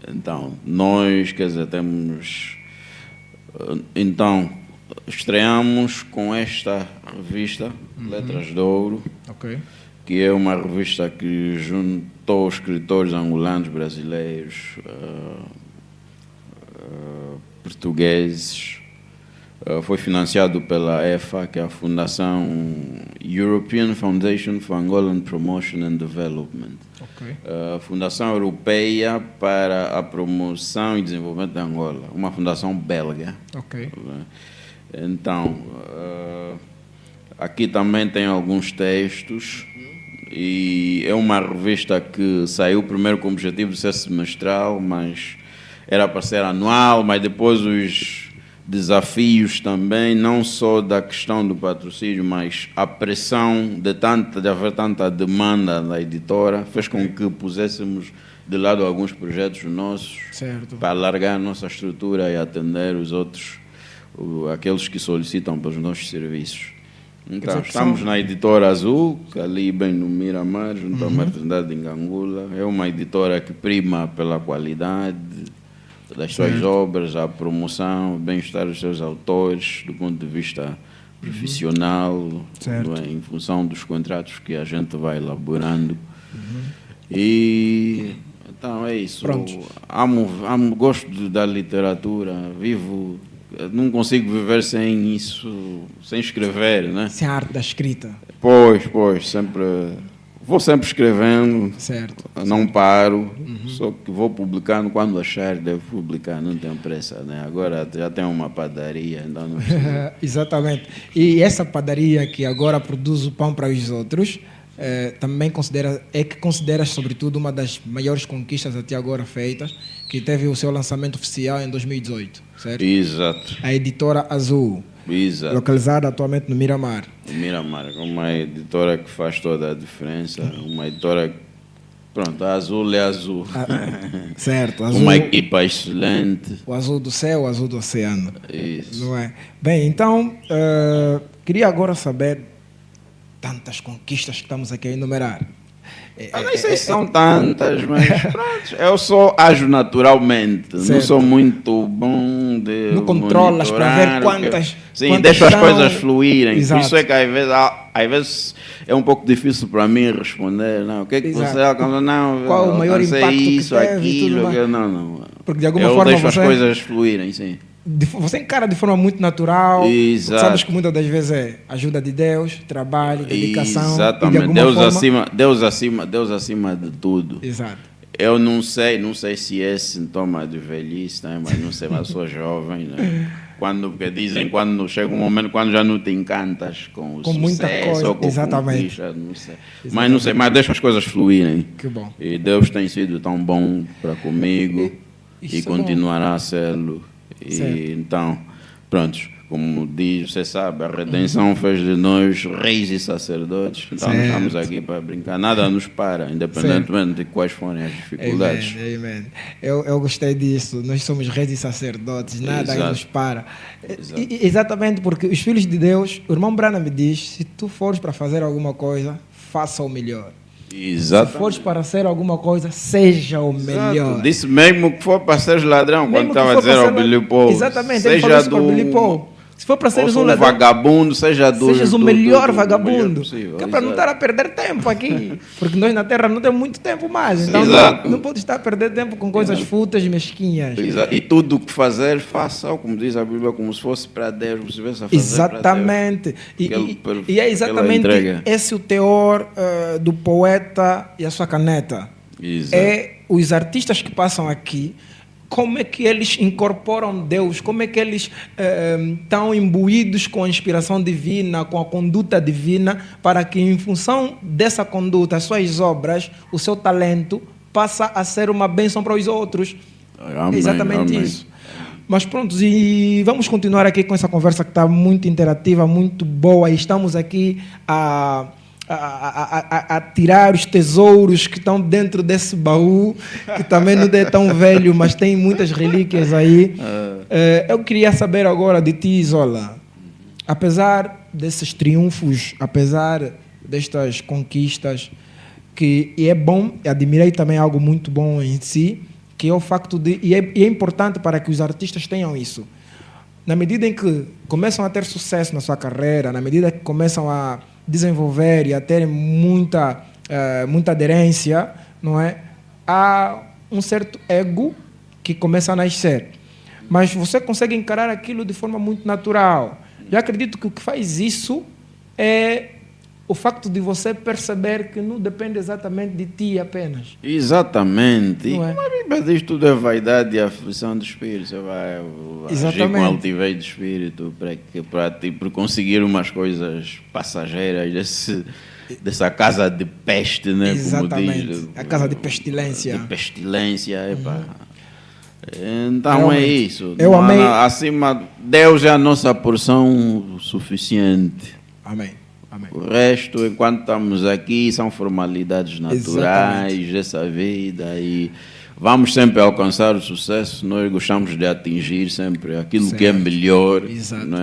Então, nós, quer dizer, então, estreamos com esta revista, Letras de Ouro, Ok. que é uma revista que juntou escritores angolanos, brasileiros, portugueses. Foi financiado pela EFA, que é a Fundação European Foundation for Angolan Promotion and Development. Ok. A Fundação Europeia para a Promoção e Desenvolvimento de Angola, uma fundação belga. Ok. Então, aqui também tem alguns textos e é uma revista que saiu primeiro com o objetivo de ser semestral, mas era para ser anual, mas depois os desafios também, não só da questão do patrocínio, mas a pressão de haver tanta demanda da editora, fez com que puséssemos de lado alguns projetos nossos Certo. para alargar a nossa estrutura e atender os outros, aqueles que solicitam pelos nossos serviços. Então, dizer que estamos são- na Editora Azul, que ali bem no Miramar, junto à maternidade de Ngangula. É uma editora que prima pela qualidade das suas obras, a promoção, o bem-estar dos seus autores, do ponto de vista profissional, Certo. não é? Em função dos contratos que a gente vai elaborando. E então é isso. Pronto. Gosto da literatura, vivo, não consigo viver sem isso, sem escrever, né? Sem a arte da escrita. Pois, vou sempre escrevendo, Certo. não paro, só que vou publicando quando achar, devo publicar, não tenho pressa, né? Agora já tenho uma padaria, então não preciso. Exatamente. E essa padaria que agora produz o pão para os outros, também consideras, sobretudo, uma das maiores conquistas até agora feitas, que teve o seu lançamento oficial em 2018, certo? Exato, A editora Azul, exato. localizada atualmente no Miramar. Miramar, uma editora que faz toda a diferença, uma editora, pronto, a Azul é azul. Certo. Azul, Uma equipa excelente. o azul do céu, o azul do oceano. Isso. Não é? Bem, então, queria agora saber tantas conquistas que estamos aqui a enumerar. Eu nem sei se são tantas, mas pronto, eu só ajo naturalmente. Não Certo. sou muito bom de. Não controlas para ver monitorar, quantas. Sim, quantas deixo as são. coisas fluírem. Exato. Por isso é que às vezes é um pouco difícil para mim responder. Não, o que é que Exato. você alcançou? Não, Qual o eu maior alcancei impacto que isso, teve e aquilo, tudo mais. aquilo. Não. Porque de alguma Eu forma deixo as você, coisas fluírem, sim. você encara de forma muito natural. Exato. Sabes que muitas das vezes é ajuda de Deus, trabalho, dedicação. E de Exatamente. alguma forma... Deus acima de tudo. Exato. Eu não sei se é sintoma de velhice, né? Mas não sei, mas sou jovem, né? Porque dizem quando chega um momento quando já não te encantas com o Com muita sucesso coisa, ou com exatamente. conquista, não sei. Mas não sei, mas deixa as coisas fluírem. Que bom. E Deus tem sido tão bom para comigo Isso e é bom. continuará a sê-lo. Certo. E então, prontos, como diz, você sabe, a redenção fez de nós reis e sacerdotes. Então Certo. estamos aqui para brincar. Nada nos para, independentemente de quais forem as dificuldades. Amen. Eu gostei disso. Nós somos reis e sacerdotes, nada Exato. nos para. Exato. Exatamente, porque os filhos de Deus, o irmão Brana me diz: se tu fores para fazer alguma coisa, faça o melhor. Exato. Se fores para ser alguma coisa, seja o melhor. Disse mesmo que for para seres ladrão, Mesmo quando que estava a for dizer para ao ser- Billy Paul. Exatamente, ele falou isso para o Billy Paul. Se for para seres um ladrão, vagabundo, sejas o melhor melhor vagabundo. possível. Que é para não Exato. estar a perder tempo aqui. Porque nós na Terra não temos muito tempo mais. Então Exato. não pode estar a perder tempo com coisas fúteis e mesquinhas. Exato. E tudo o que fazer, faça, como diz a Bíblia, como se fosse para Deus, como se estivesse a fazer Exatamente. E é exatamente aquela entrega. esse o teor do poeta e a sua caneta. Exato. É os artistas que passam aqui, como é que eles incorporam Deus, como é que eles estão imbuídos com a inspiração divina, com a conduta divina, para que em função dessa conduta, as suas obras, o seu talento, passa a ser uma bênção para os outros. Amém, É exatamente amém. isso. Mas pronto, e vamos continuar aqui com essa conversa que está muito interativa, muito boa, e estamos aqui a tirar os tesouros que estão dentro desse baú, que também não é tão velho, mas tem muitas relíquias aí. Eu queria saber agora de ti, Zola, apesar desses triunfos, apesar destas conquistas, e é bom, admirei também algo muito bom em si, que é o facto de, e é importante para que os artistas tenham isso. Na medida em que começam a ter sucesso na sua carreira, na medida que começam a desenvolver e a ter muita aderência, não é? Há um certo ego que começa a nascer. Mas você consegue encarar aquilo de forma muito natural. Eu acredito que o que faz isso é o facto de você perceber que não depende exatamente de ti apenas. Exatamente. Não E é? como a Bíblia diz, tudo é vaidade e aflição do espírito. Você vai agir Exatamente. com altivez do espírito para conseguir umas coisas passageiras dessa casa de peste, né? Exatamente. Como diz, A casa de pestilência. De pestilência, epá. Então Realmente. é isso. Eu Não há amei- acima, Deus é a nossa porção suficiente. Amém. Amém. O resto, enquanto estamos aqui, são formalidades naturais Exatamente. dessa vida e vamos sempre alcançar o sucesso. Nós gostamos de atingir sempre aquilo que é Certo. melhor. Exato. Não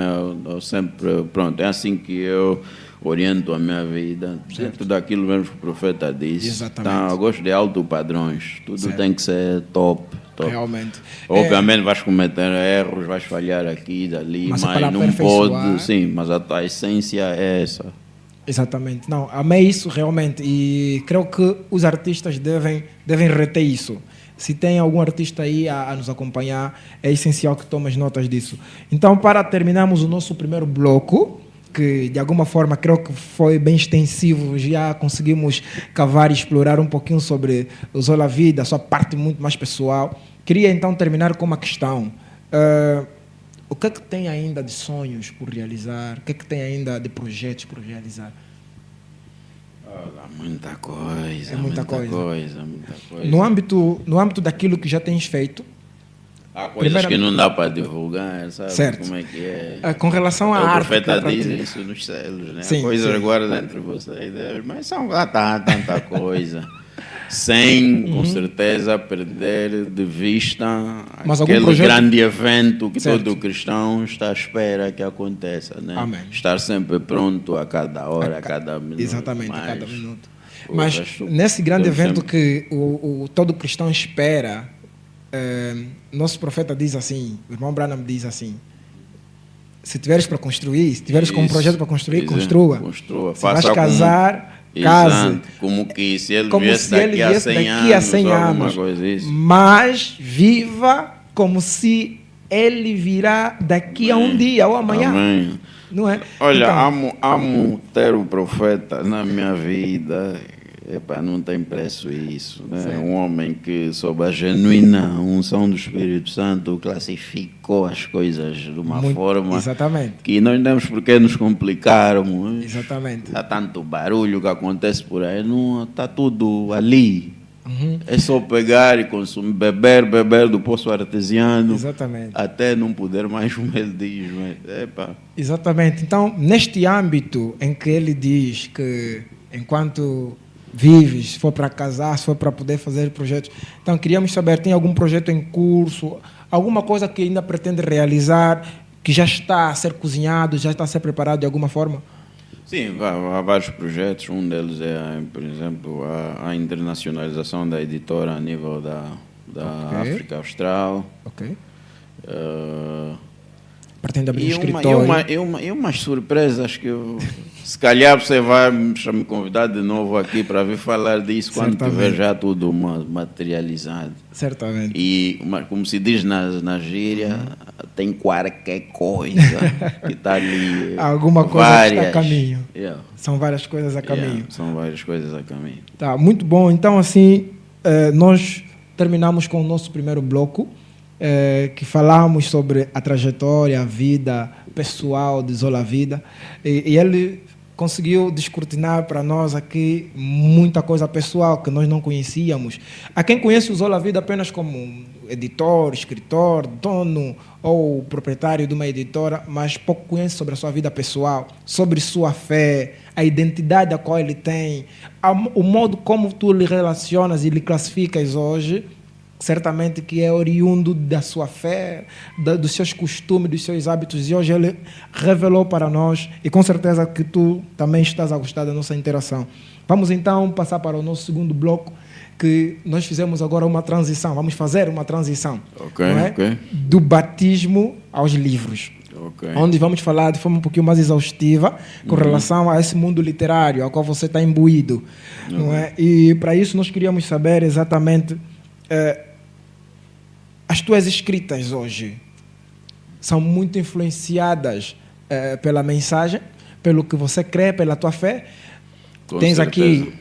é? Eu sempre, pronto, é assim que eu oriento a minha vida, dentro daquilo mesmo que o profeta disse. Exatamente. Então, eu gosto de altos padrões, tudo Certo. tem que ser top, top. Realmente. Obviamente vais cometer erros, vais falhar aqui e dali, Mas é mas para não aperfeiçoar. pode, sim, mas a essência é essa. Exatamente. Não, amei isso realmente e creio que os artistas devem reter isso. Se tem algum artista aí a nos acompanhar, é essencial que tomes notas disso. Então, para terminarmos o nosso primeiro bloco, que de alguma forma creio que foi bem extensivo, já conseguimos cavar e explorar um pouquinho sobre o Zola Vida, a sua parte muito mais pessoal. Queria então terminar com uma questão. O que é que tem ainda de sonhos por realizar? O que é que tem ainda de projetos por realizar? Muita coisa, É muita coisa. muita coisa. No âmbito daquilo que já tens feito, Há coisas que não dá para divulgar, sabe? Certo. Como é que é? com relação à O arte... profeta que é diz para ti. isso nos céus, né? Sim, Coisas sim. agora entre vocês, mas são tanta coisa. Sem, com certeza, perder de vista Mas algum aquele projeto- grande evento que Certo. todo cristão está à espera que aconteça, né? Amém. Estar sempre pronto a cada hora, a cada minuto. Exatamente, a mas cada minuto. o Mas resto, nesse grande Deus evento sempre- que o todo cristão espera, nosso profeta diz assim, o irmão Branham diz assim, se tiveres para construir, se tiveres como Isso, projeto para construir, isso, construa. construa. Se Faça vais como- casar, case. Exato. Como que se ele Como viesse se ele daqui a viesse 100 daqui a 100 ou alguma anos. coisa, isso. Mas viva como se ele virá daqui a um dia ou amanhã. Amém. Não é? Olha, Então, amo ter o profeta na minha vida. Epa, não tem preço isso. Né? Certo. Um homem que, sob a genuína unção do Espírito Santo, classificou as coisas de uma muito- forma Exatamente. que nós não temos por que nos complicarmos. Exatamente. Há tanto barulho que acontece por aí, não está tudo ali. Uhum. É só pegar e consumir, beber do poço artesiano, Exatamente. até não poder mais, como ele diz. Mas, epa, Exatamente. Então, neste âmbito em que ele diz que enquanto vives, se for para casar, se for para poder fazer projetos, então queríamos saber, tem algum projeto em curso, alguma coisa que ainda pretende realizar, que já está a ser cozinhado, já está a ser preparado de alguma forma? sim, há vários projetos. Um deles é, por exemplo, a internacionalização da editora a nível da Ok. África Austral. Ok. Eh, Pretende abrir um E, escritório. e umas surpresas que se calhar você vai me convidar de novo aqui para vir falar disso quando Certamente. tiver já tudo materializado. Certamente. E, mas, como se diz na gíria, tem qualquer coisa que está ali. Alguma coisa que está a caminho. Yeah, São várias coisas a caminho. yeah, são várias coisas a caminho. Tá, muito bom. Então, assim, nós terminamos com o nosso primeiro bloco, que falamos sobre a trajetória, a vida pessoal de Zola Vida. E ele conseguiu descortinar para nós aqui muita coisa pessoal que nós não conhecíamos. Há quem conhece o Zola Vida apenas como editor, escritor, dono ou proprietário de uma editora, mas pouco conhece sobre a sua vida pessoal, sobre sua fé, a identidade a qual ele tem, o modo como tu lhe relacionas e lhe classificas hoje, certamente que é oriundo da sua fé, dos seus costumes, dos seus hábitos, e hoje ele revelou para nós, e com certeza que tu também estás a gostar da nossa interação. Vamos então passar para o nosso segundo bloco, que nós fizemos agora uma transição, vamos fazer uma transição, Ok, não é? ok. Do batismo aos livros. Ok. Onde vamos falar de forma um pouquinho mais exaustiva com relação a esse mundo literário ao qual você está imbuído. Não é? E para isso nós queríamos saber exatamente as tuas escritas hoje são muito influenciadas pela mensagem, pelo que você crê, pela tua fé. Com Tens certeza. aqui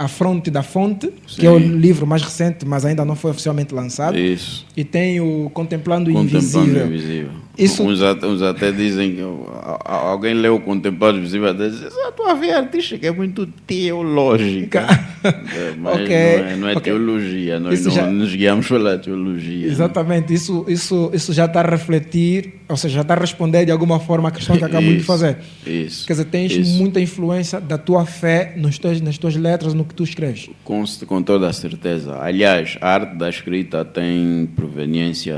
a Fronte da Fonte, que é o Sim. livro mais recente, mas ainda não foi oficialmente lançado. Isso. E tem o Contemplando o Contemplando Invisível. o Invisível. Isso- Uns até dizem que alguém leu o Contemplando o Invisível até diz, a tua vida artística é muito teológica. Mas Ok, não é ok. teologia, nós Isso não já- nos guiamos pela teologia. Exatamente, isso já está a refletir, ou seja, já está a responder de alguma forma a questão que acabamos de Isso, fazer. Isso. Quer dizer, tens isso. muita influência da tua fé nas tuas letras, no que tu escreves. Com toda a certeza. Aliás, a arte da escrita tem proveniência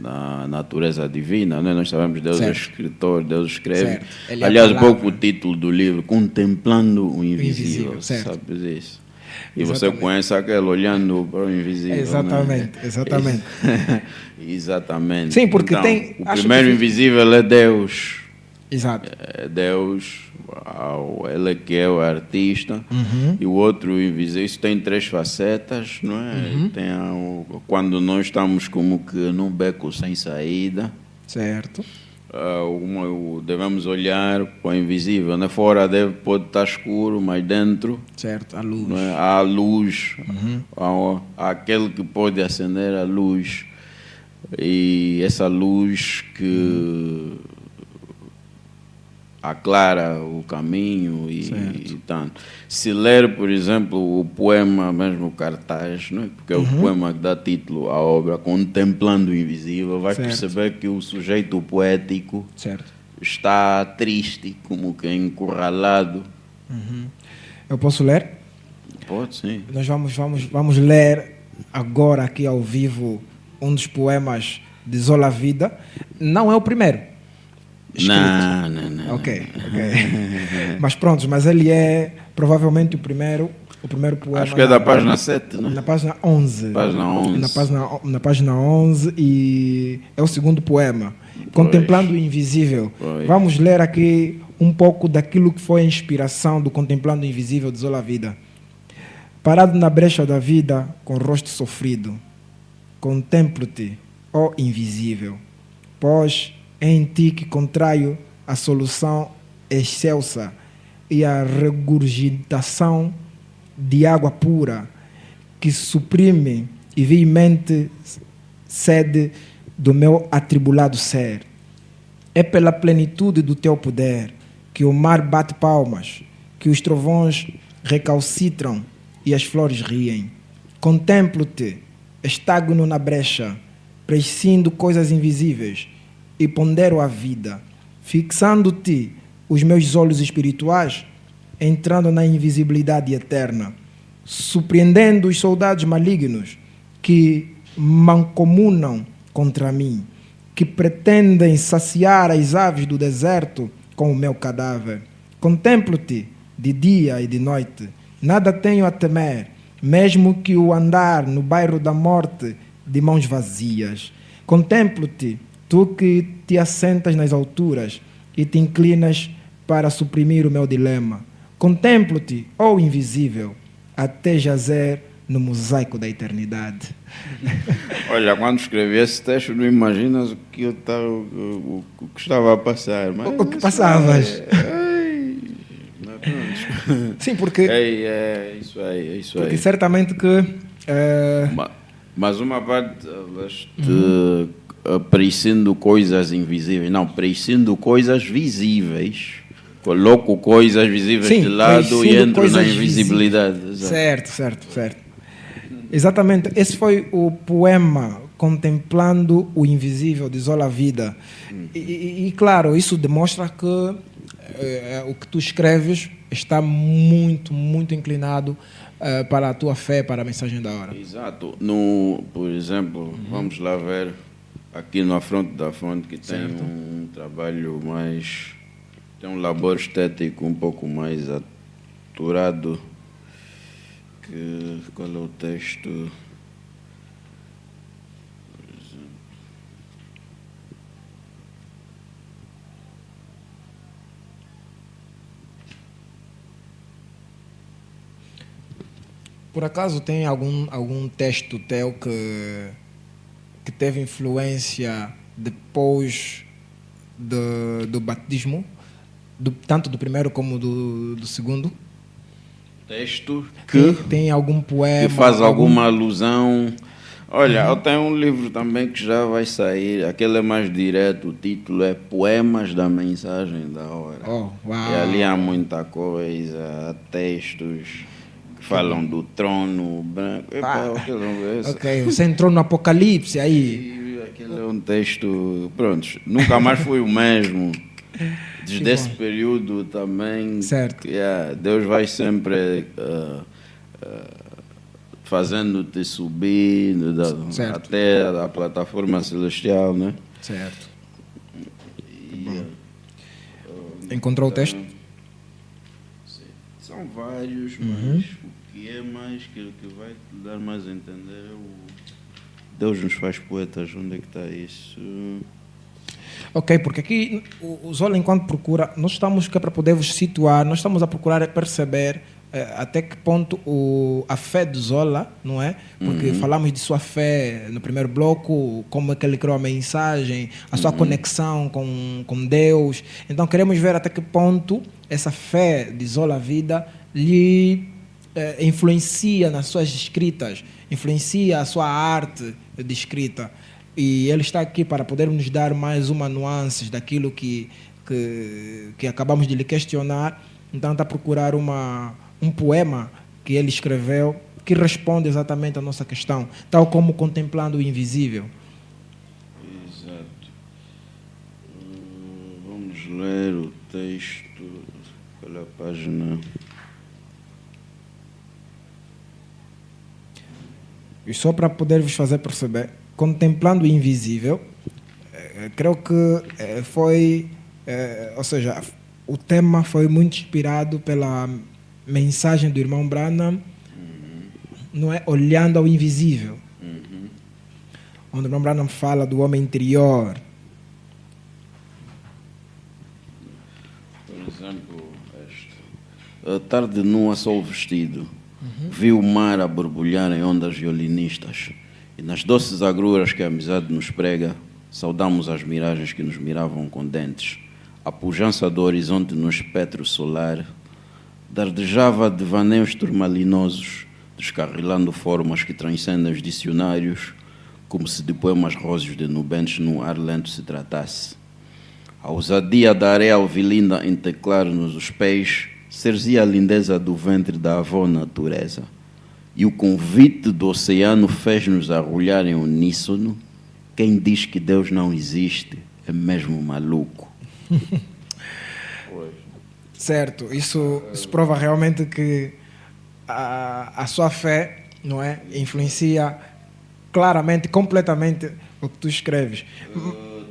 na natureza divina, né? Nós sabemos que Deus é Certo. escritor, Deus escreve. Certo. Ele é a Aliás, um palavra. pouco o título do livro, Contemplando o Invisível. Invisível, certo. Sabes isso? E você Exatamente. conhece aquele olhando para o invisível. Exatamente, né? exatamente. Exatamente. Sim, porque então, tem- o acho primeiro que- invisível é Deus. Exato. É Deus, ele é que é o artista. Uhum. E o outro invisível, isso tem 3 facetas, não é? Uhum. Tem quando nós estamos como que num beco sem saída. Certo. Devemos olhar para o invisível, né? Fora pode estar escuro, mas dentro, Certo, a luz. não é? Há luz, há aquele que pode acender a luz, e essa luz que aclara o caminho e tanto. Se ler, por exemplo, o poema, mesmo o cartaz, não é? Porque é o poema que dá título à obra, Contemplando o Invisível, vai Certo. perceber que o sujeito poético Certo. está triste, como que encurralado. Eu posso ler? Pode, sim. Nós vamos ler agora aqui ao vivo um dos poemas de Zola Vida. Não é o primeiro. Não. Ok. Mas pronto, mas ele é provavelmente o primeiro poema. Acho que é da página 7, né? Na página 11. Página 11. Na página 11 e é o segundo poema. Contemplando o Invisível. Pois. Vamos ler aqui um pouco daquilo que foi a inspiração do Contemplando o Invisível de Zola Vida. Parado na brecha da vida, com o rosto sofrido, contemplo-te, ó invisível, pois é em ti que contraio a solução excelsa e a regurgitação de água pura que suprime e veemente sede do meu atribulado ser. É pela plenitude do teu poder que o mar bate palmas, que os trovões recalcitram e as flores riem. Contemplo-te, estagno na brecha, prescindo coisas invisíveis e pondero a vida, fixando-te os meus olhos espirituais, entrando na invisibilidade eterna, surpreendendo os soldados malignos que mancomunam contra mim, que pretendem saciar as aves do deserto com o meu cadáver. Contemplo-te de dia e de noite, nada tenho a temer, mesmo que o andar no bairro da morte de mãos vazias. Contemplo-te, tu que te assentas nas alturas e te inclinas para suprimir o meu dilema. Contemplo-te, ó invisível, até jazer no mosaico da eternidade. Olha, quando escrevi esse texto, não imaginas o que o que estava a passar. Mas O que passavas? Sim, porque, É isso aí, é isso porque aí. certamente que... Mas uma parte, preenchendo coisas invisíveis, não, preenchendo coisas visíveis. Coloco coisas visíveis Sim, de lado e preenchendo entro na coisas invisibilidade. visíveis. Certo. Exatamente. Esse foi o poema Contemplando o Invisível de Zola Vida. E, claro, isso demonstra que o que tu escreves está muito, muito inclinado para a tua fé, para a mensagem da hora. Exato. Por exemplo, vamos lá ver aqui na Fronte da Fonte, que tem Certo. um trabalho mais... Tem um labor estético um pouco mais aturado. Qual é o texto? Por acaso tem algum texto teu que teve influência depois do batismo, tanto do primeiro como do segundo? Texto que Tem algum poema? que faz alguma alusão. Olha, eu tenho um livro também que já vai sair, aquele é mais direto, o título é Poemas da Mensagem da Hora. Oh, uau. E ali há muita coisa, há textos que falam do trono branco. Ok, você entrou no Apocalipse aí. E aquele é um texto, pronto, nunca mais foi o mesmo. Desde esse período também, Certo. Deus vai sempre fazendo-te subir Certo. até a plataforma celestial, né? Certo. Encontrou o texto? São vários, mas o que que é mais, que vai te dar mais a entender, é o Deus nos faz poetas. Onde é que está isso? Ok, porque aqui o Zola, enquanto procura, nós estamos aqui para poder vos situar, nós estamos a procurar perceber até que ponto a fé de Zola, não é? Porque falamos de sua fé no primeiro bloco, como é que ele criou a mensagem, a sua conexão com Deus. Então queremos ver até que ponto essa fé de Zola Vida lhe influencia nas suas escritas, influencia a sua arte de escrita. E ele está aqui para poder nos dar mais uma nuances daquilo que acabamos de lhe questionar. Então está a procurar um poema que ele escreveu que responde exatamente à nossa questão, tal como Contemplando o Invisível. Exato. Vamos ler o texto pela página. E só para poder vos fazer perceber, Contemplando o Invisível, creio que foi, ou seja, o tema foi muito inspirado pela mensagem do irmão Branham, não é? Olhando ao invisível. Onde o irmão Branham fala do homem interior. Por exemplo, a tarde nua, sol vestido, vi o mar a borbulhar em ondas violinistas, e nas doces agruras que a amizade nos prega, saudamos as miragens que nos miravam com dentes. A pujança do horizonte no espectro solar dardejava devaneios turmalinosos, descarrilando formas que transcendem os dicionários, como se de poemas róseos de nubentes no ar lento se tratasse. A ousadia da areia alvilinda em teclar-nos os pés cerzia a lindeza do ventre da avó natureza, e o convite do oceano fez-nos arrulhar em uníssono. Quem diz que Deus não existe é mesmo maluco. Certo, isso prova realmente que a sua fé, não é, influencia claramente, completamente o que tu escreves.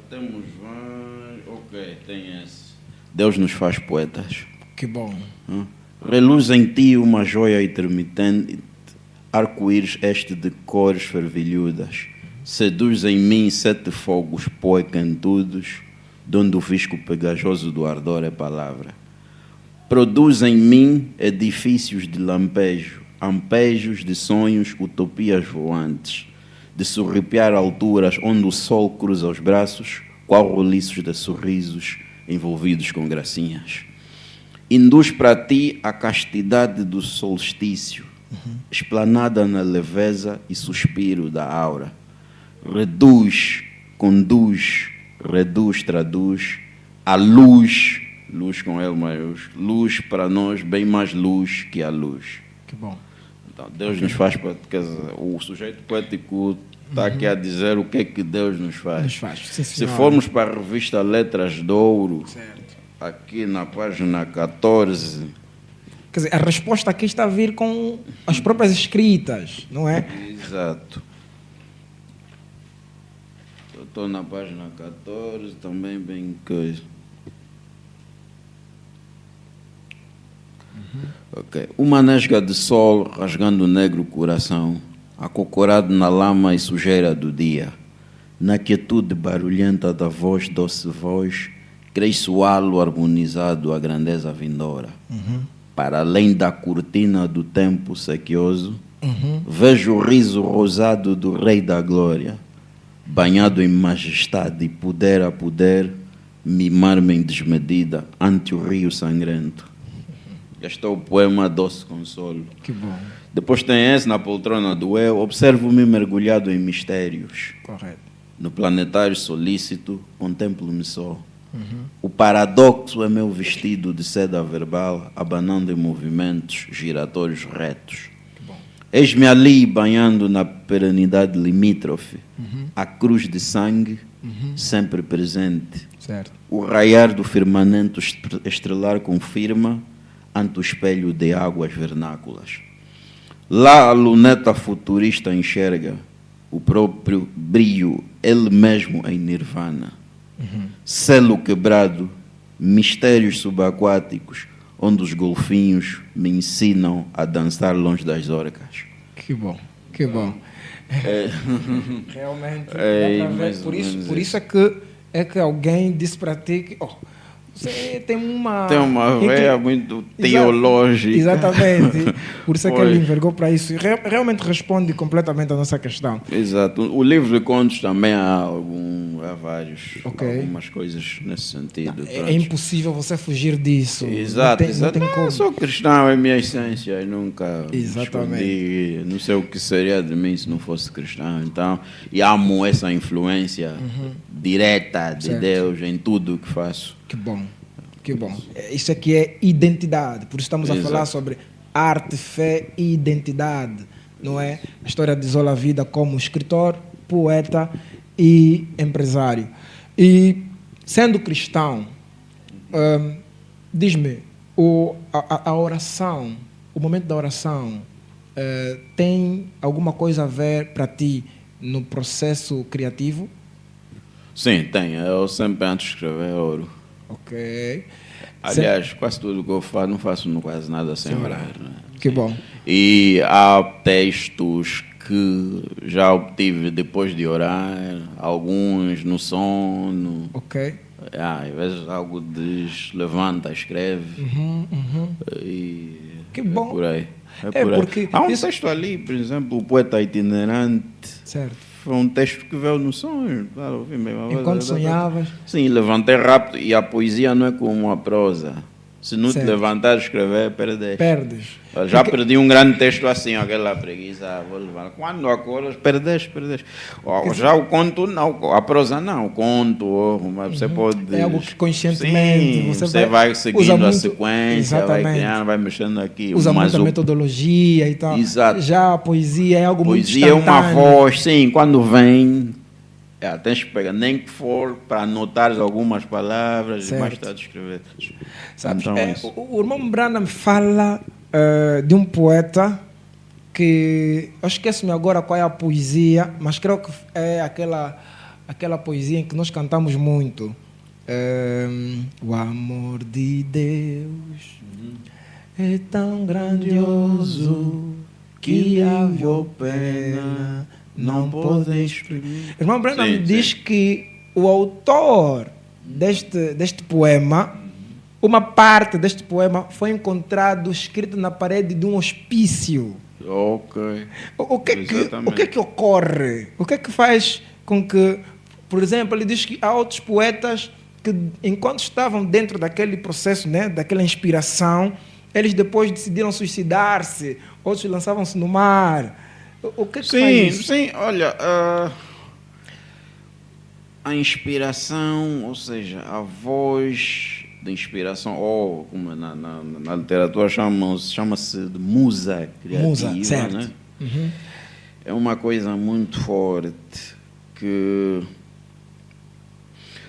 Temos vários. Ok, tem esse. Deus nos faz poetas. Que bom. Reluz em ti uma joia intermitente, arco-íris este de cores fervilhudas. Seduz em mim 7 fogos poecantudos, donde o visco pegajoso do ardor é palavra. Produz em mim edifícios de lampejo, ampejos de sonhos, utopias voantes, de surripiar alturas onde o sol cruza os braços, qual roliços de sorrisos envolvidos com gracinhas. Induz para ti a castidade do solstício, esplanada na leveza e suspiro da aura. Reduz, conduz, reduz, traduz a luz, luz com L maiúsculo, luz para nós, bem mais luz que a luz. Que bom. Então, Deus nos faz, quer dizer, o sujeito poético está aqui a dizer o que é que Deus nos faz. Nos faz, sim, Se senhora. formos para a revista Letras de Ouro, Certo. aqui na página 14, Quer dizer, a resposta aqui está a vir com as próprias escritas, não é? exato. Estou na página 14, também bem coisa. Ok. Uma nesga de sol rasgando o negro coração, acocorado na lama e sujeira do dia. Na quietude barulhenta da voz, doce voz, cresce o halo harmonizado a grandeza vindoura. Para além da cortina do tempo sequioso, vejo o riso rosado do Rei da Glória, banhado em majestade e poder a poder, mimar-me em desmedida ante o rio sangrento. Este é o poema Doce Consolo. Que bom. Depois tem esse, na poltrona do eu, observo-me mergulhado em mistérios. Correto. No planetário solícito, contemplo-me só. O paradoxo é meu vestido de seda verbal, abanando em movimentos giratórios retos. Eis-me ali, banhando na perenidade limítrofe, a cruz de sangue, sempre presente. Certo. O raiar do firmamento estrelar confirma ante o espelho de águas vernáculas. Lá a luneta futurista enxerga o próprio brilho, ele mesmo em nirvana. Selo quebrado, mistérios subaquáticos, onde os golfinhos me ensinam a dançar longe das orcas. Que bom, que bom. Realmente, É, dá pra ver. mais ou menos Por isso é que alguém disse para ti que você tem uma... Tem uma veia muito teológica. Exatamente. Por isso é que Pois. ele envergou para isso. E realmente responde completamente à nossa questão. Exato. O livro de contos também há vários, Ok. algumas coisas nesse sentido. É impossível você fugir disso. Exato, não tem, exato. Não tem como. Sou cristão, é a minha essência. Eu nunca me Exatamente. escondi. Não sei o que seria de mim se não fosse cristão. Então, e amo essa influência direta de Certo. Deus em tudo o que faço. Que bom, que bom. Isso aqui é identidade. Por isso estamos a Exato. falar sobre arte, fé e identidade. Não é? A história de Zola Vida como escritor, poeta e empresário. E sendo cristão, diz-me, a oração, o momento da oração, tem alguma coisa a ver para ti no processo criativo? Sim, tem. Eu sempre antes de escrever oro. Ok. Aliás, quase tudo que eu faço, não faço quase nada sem orar. Né? Que bom. E há textos que já obtive depois de orar, alguns no sono. Ok. Às vezes algo diz, levanta, escreve. E Que é bom. por aí. É por aí. porque Há um isso- texto ali, por exemplo, o poeta itinerante. Certo. Foi um texto que veio no sonho. Claro, ouvi mesmo. Enquanto sonhavas. Sim, levantei rápido. E a poesia não é como a prosa. Se não Certo. te levantar e escrever, perdes. Perdes. Eu já perdi um grande texto assim, aquela preguiça, vou levar. Quando acordas, perdes. Já o conto não, a prosa não, o conto, mas você pode... É algo que conscientemente Sim, você você vai seguindo usa a muito- sequência, Exatamente. vai criando, vai mexendo aqui. Usa mas muita o metodologia e tal. Exato. Já a poesia é algo poesia é muito uma instantâneo. voz, sim, quando vem, tens que pegar, nem que for para anotar algumas palavras Certo. e mais tarde escrever. Sabes, Então, isso. o irmão Branham fala de um poeta que eu esqueço-me agora qual é a poesia, mas creio que é aquela poesia em que nós cantamos muito. O amor de Deus é tão grandioso que valeu pena não poder exprimir. Irmão Branham Sim, diz sim. que o autor deste poema, uma parte deste poema foi encontrado escrito na parede de um hospício. Ok. O que Exatamente. é que ocorre? O que é que faz com que, por exemplo, ele diz que há outros poetas que, enquanto estavam dentro daquele processo, né, daquela inspiração, eles depois decidiram suicidar-se, outros lançavam-se no mar. O que é que faz Sim, isso? sim, olha, a inspiração, ou seja, a voz de inspiração, ou como na literatura chama-se de musa criativa, Musa, certo. né? É uma coisa muito forte que,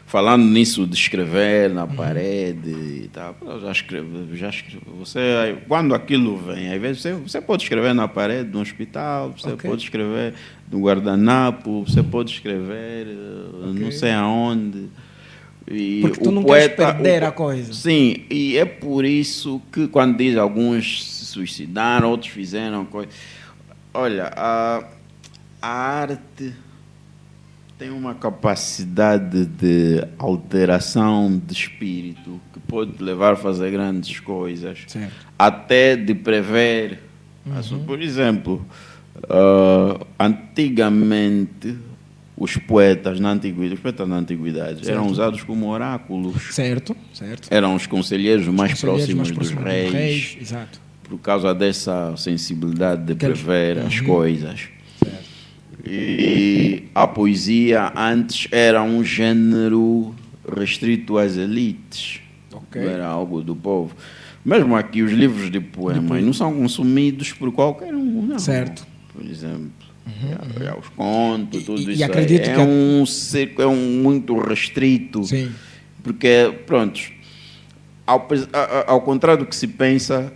falando nisso de escrever na parede e tal, eu já escrevo. Você, quando aquilo vem, às vezes você pode escrever na parede no hospital, você Ok. pode escrever no guardanapo, você pode escrever não sei aonde. E Porque tu o não poeta, queres perder a coisa. Sim, e é por isso que quando diz alguns se suicidaram, outros fizeram coisa. Olha, a arte tem uma capacidade de alteração de espírito que pode te levar a fazer grandes coisas, Certo. até de prever. Por exemplo, antigamente os poetas na antiguidade eram usados como oráculos. Certo, certo. Eram os conselheiros mais Conselheiros próximos dos reis, Exato. por causa dessa sensibilidade de Aqueles- prever as coisas. E a poesia antes era um gênero restrito às elites, Ok. não era algo do povo. Mesmo aqui os livros de poemas não são consumidos por qualquer um, não. Certo. Por exemplo, os contos, tudo E isso acredito é que um cerco, é um muito restrito. Sim. Porque, pronto, ao contrário do que se pensa,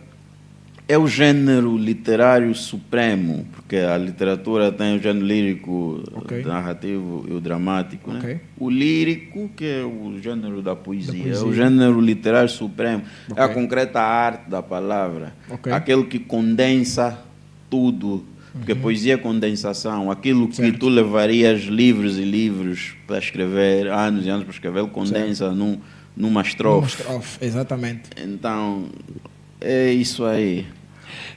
é o gênero literário supremo, porque a literatura tem o gênero lírico, Ok. o narrativo e o dramático. Ok. Né? O lírico, que é o gênero da poesia, é poesia. o gênero literário supremo, é a Ok. concreta arte da palavra, Ok. aquele que condensa tudo. Porque poesia é condensação, aquilo que Certo. tu levarias livros e livros para escrever, anos e anos para escrever, ele condensa numa Uma estrofe. estrofe, exatamente. Então, é isso aí.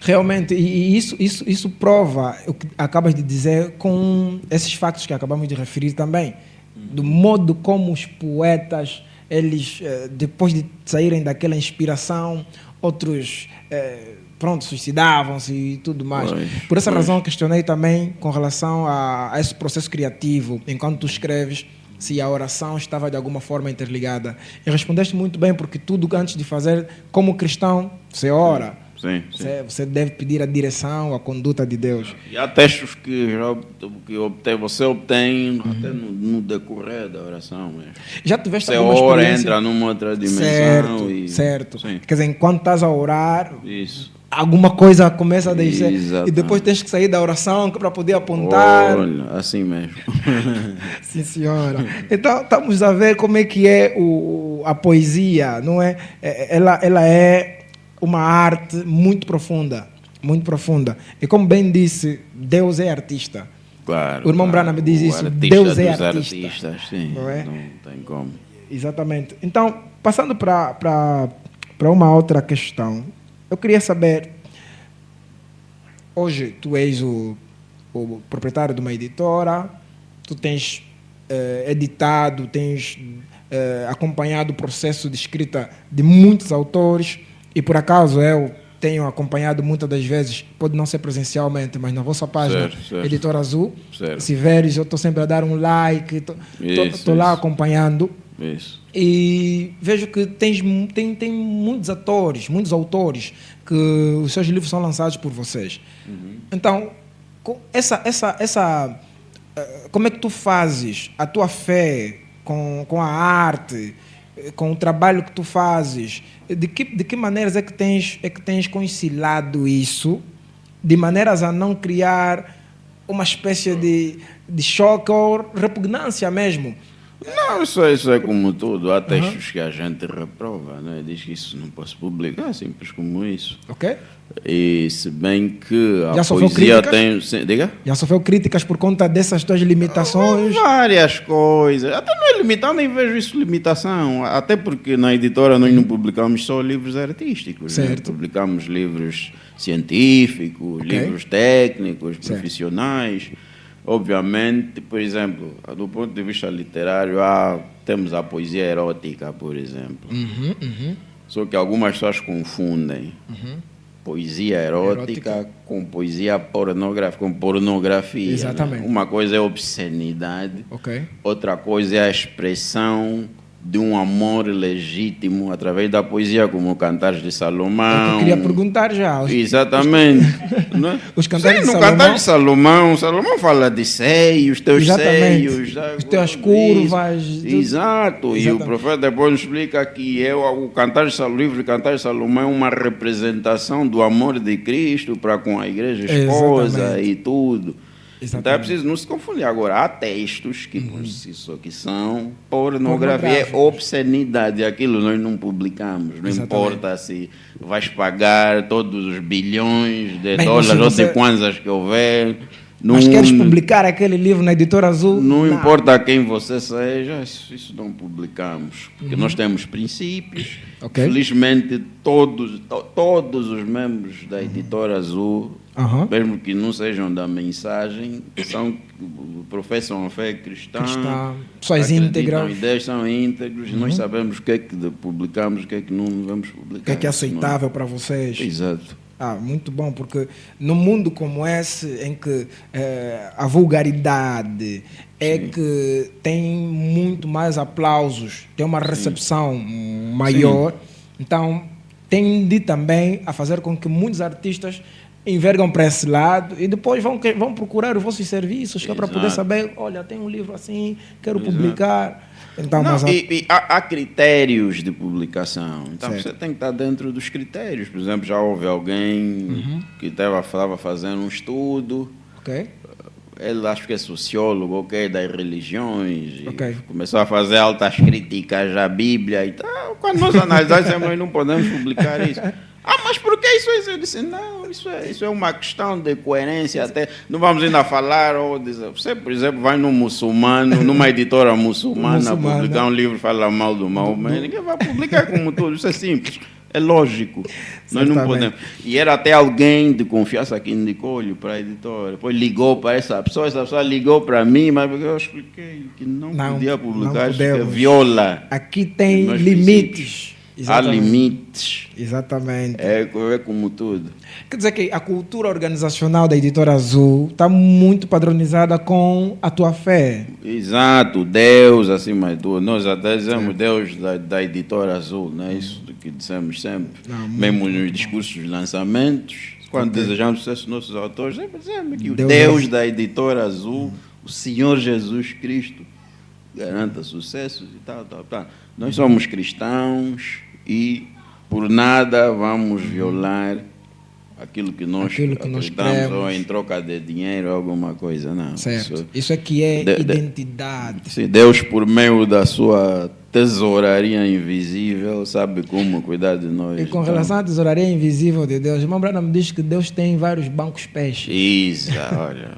Realmente, e isso prova o que acabas de dizer com esses factos que acabamos de referir também. Do modo como os poetas, eles, depois de saírem daquela inspiração, outros, pronto, suicidavam-se e tudo mais. Pois, Por essa pois. razão, questionei também com relação a esse processo criativo, enquanto tu escreves, se a oração estava de alguma forma interligada. E respondeste muito bem, porque tudo antes de fazer, como cristão, você ora. Sim, sim. Você deve pedir a direção, a conduta de Deus. E há textos que você obtém até no decorrer da oração mesmo. Já tiveste Você alguma ora, experiência? entra numa outra dimensão. Certo, e... certo. Sim, Quer dizer, enquanto estás a orar, isso. alguma coisa começa a descer. Exatamente. E depois tens que sair da oração para poder apontar. Olha, assim mesmo. Sim, senhora. Então, estamos a ver como é que é a poesia, não é? Ela é uma arte muito profunda, muito profunda. E como bem disse, Deus é artista. Claro. O irmão claro. Branham diz O isso, artista Deus é dos artista. artistas, sim. Não é? Não tem como. Exatamente. Então, passando para uma outra questão, eu queria saber, hoje tu és o proprietário de uma editora, tu tens editado, tens acompanhado o processo de escrita de muitos autores, e por acaso eu tenho acompanhado muitas das vezes, pode não ser presencialmente, mas na vossa página, Certo, certo. Editora Azul, Certo. se veres, eu estou sempre a dar um like, estou lá Isso. acompanhando. Isso. E vejo que tem muitos muitos autores, que os seus livros são lançados por vocês. Então, como é que tu fazes a tua fé com a arte, com o trabalho que tu fazes? De que maneiras é que tens conciliado isso, de maneiras a não criar uma espécie de choque ou repugnância mesmo? Não, isso é como tudo. Há textos que a gente reprova, né? Diz que isso não posso publicar, simples como isso. Ok? E se bem que a Já sofreu poesia críticas? tem... Sim, diga? Já sofreu críticas por conta dessas tuas limitações? Várias coisas. Até não é limitado, nem vejo isso limitação. Até porque na editora nós não publicamos só livros artísticos. Né? Certo. Publicamos livros científicos, Ok. livros técnicos, Certo. profissionais. Obviamente, por exemplo, do ponto de vista literário, temos a poesia erótica, por exemplo. Só que algumas pessoas confundem poesia erótica com poesia pornográfica, com pornografia. né? Exatamente. Uma coisa é obscenidade, Ok. outra coisa é a expressão de um amor legítimo através da poesia, como Cantares de É Salomão. que eu queria perguntar já. Exatamente. Não é? Os Cantares Sim, de no Salomão- Cantar de Salomão, Salomão fala de seios, teus Exatamente. seios, As tuas curvas, isso. tudo. Exato. E o Exatamente. profeta depois nos explica que o Cantar de Salomão, o livro de Cantar de Salomão é uma representação do amor de Cristo para com a igreja esposa Exatamente. e tudo. Então é Exatamente. preciso não se confundir. Agora, há textos que, por si só, que são pornografia, é Pornográficos. obscenidade. Aquilo nós não publicamos. Não Exatamente. importa se vais pagar todos os bilhões de Bem, dólares se ou você- de kwanzas que houver. Mas queres publicar aquele livro na Editora Azul? Não importa quem você seja, isso não publicamos. Porque nós temos princípios. Ok. Felizmente, todos os membros da Editora Azul, Aham. mesmo que não sejam da mensagem, professam a fé cristã. Pessoas acreditam íntegras. em Deus, são íntegros. Nós sabemos o que é que publicamos, o que é que não vamos publicar. O que é aceitável para vocês? Exato. Muito bom, porque num mundo como esse, em que a vulgaridade é que tem muito mais aplausos, tem uma recepção maior, então tende também a fazer com que muitos artistas envergam para esse lado e depois vão procurar os vossos serviços, que é para poder Exato. saber, olha, tem um livro assim, quero Exato. publicar. Então, Não, mas e há critérios de publicação. Então Certo. você tem que estar dentro dos critérios. Por exemplo, já houve alguém que estava fazendo um estudo. ok, Ele acho que é sociólogo, ok, das religiões. E Ok. começou a fazer altas críticas à Bíblia e tal. Quando nós analisamos, nós não podemos publicar isso. Ah, mas por que isso? Eu disse, não, isso é uma questão de coerência. Até não vamos ainda falar ou dizer. Você, por exemplo, vai num muçulmano, numa editora muçulmana, Muçulmana. publicar um livro fala mal do Maomé. Ninguém vai publicar como tudo. Isso é simples. É lógico. Nós não Certamente. podemos. E era até alguém de confiança que indicou-lhe para a editora. Depois ligou para essa pessoa ligou para mim, mas eu expliquei que não podia publicar, não isso que podemos. viola. Aqui tem Nós limites. Há Exatamente. limites. Exatamente. É como tudo. Quer dizer que a cultura organizacional da Editora Azul está muito padronizada com a tua fé. Exato, Deus acima de tudo. Nós até dizemos Deus da Editora Azul, não é isso que dissemos sempre. Não, Mesmo nos discursos de lançamentos, quando desejamos sucesso dos nossos autores, sempre dizemos que o Deus Deus da Editora Azul, o Senhor Jesus Cristo, garanta sucessos e tal. Nós somos cristãos e por nada vamos violar aquilo que nós acreditamos cremos. ou em troca de dinheiro ou alguma coisa. Não. Certo. Isso é que é identidade. Se Deus, por meio da sua tesouraria invisível, sabe como cuidar de nós. E com relação à tesouraria invisível de Deus, o irmão Branham diz que Deus tem vários bancos peixe. Isso, olha.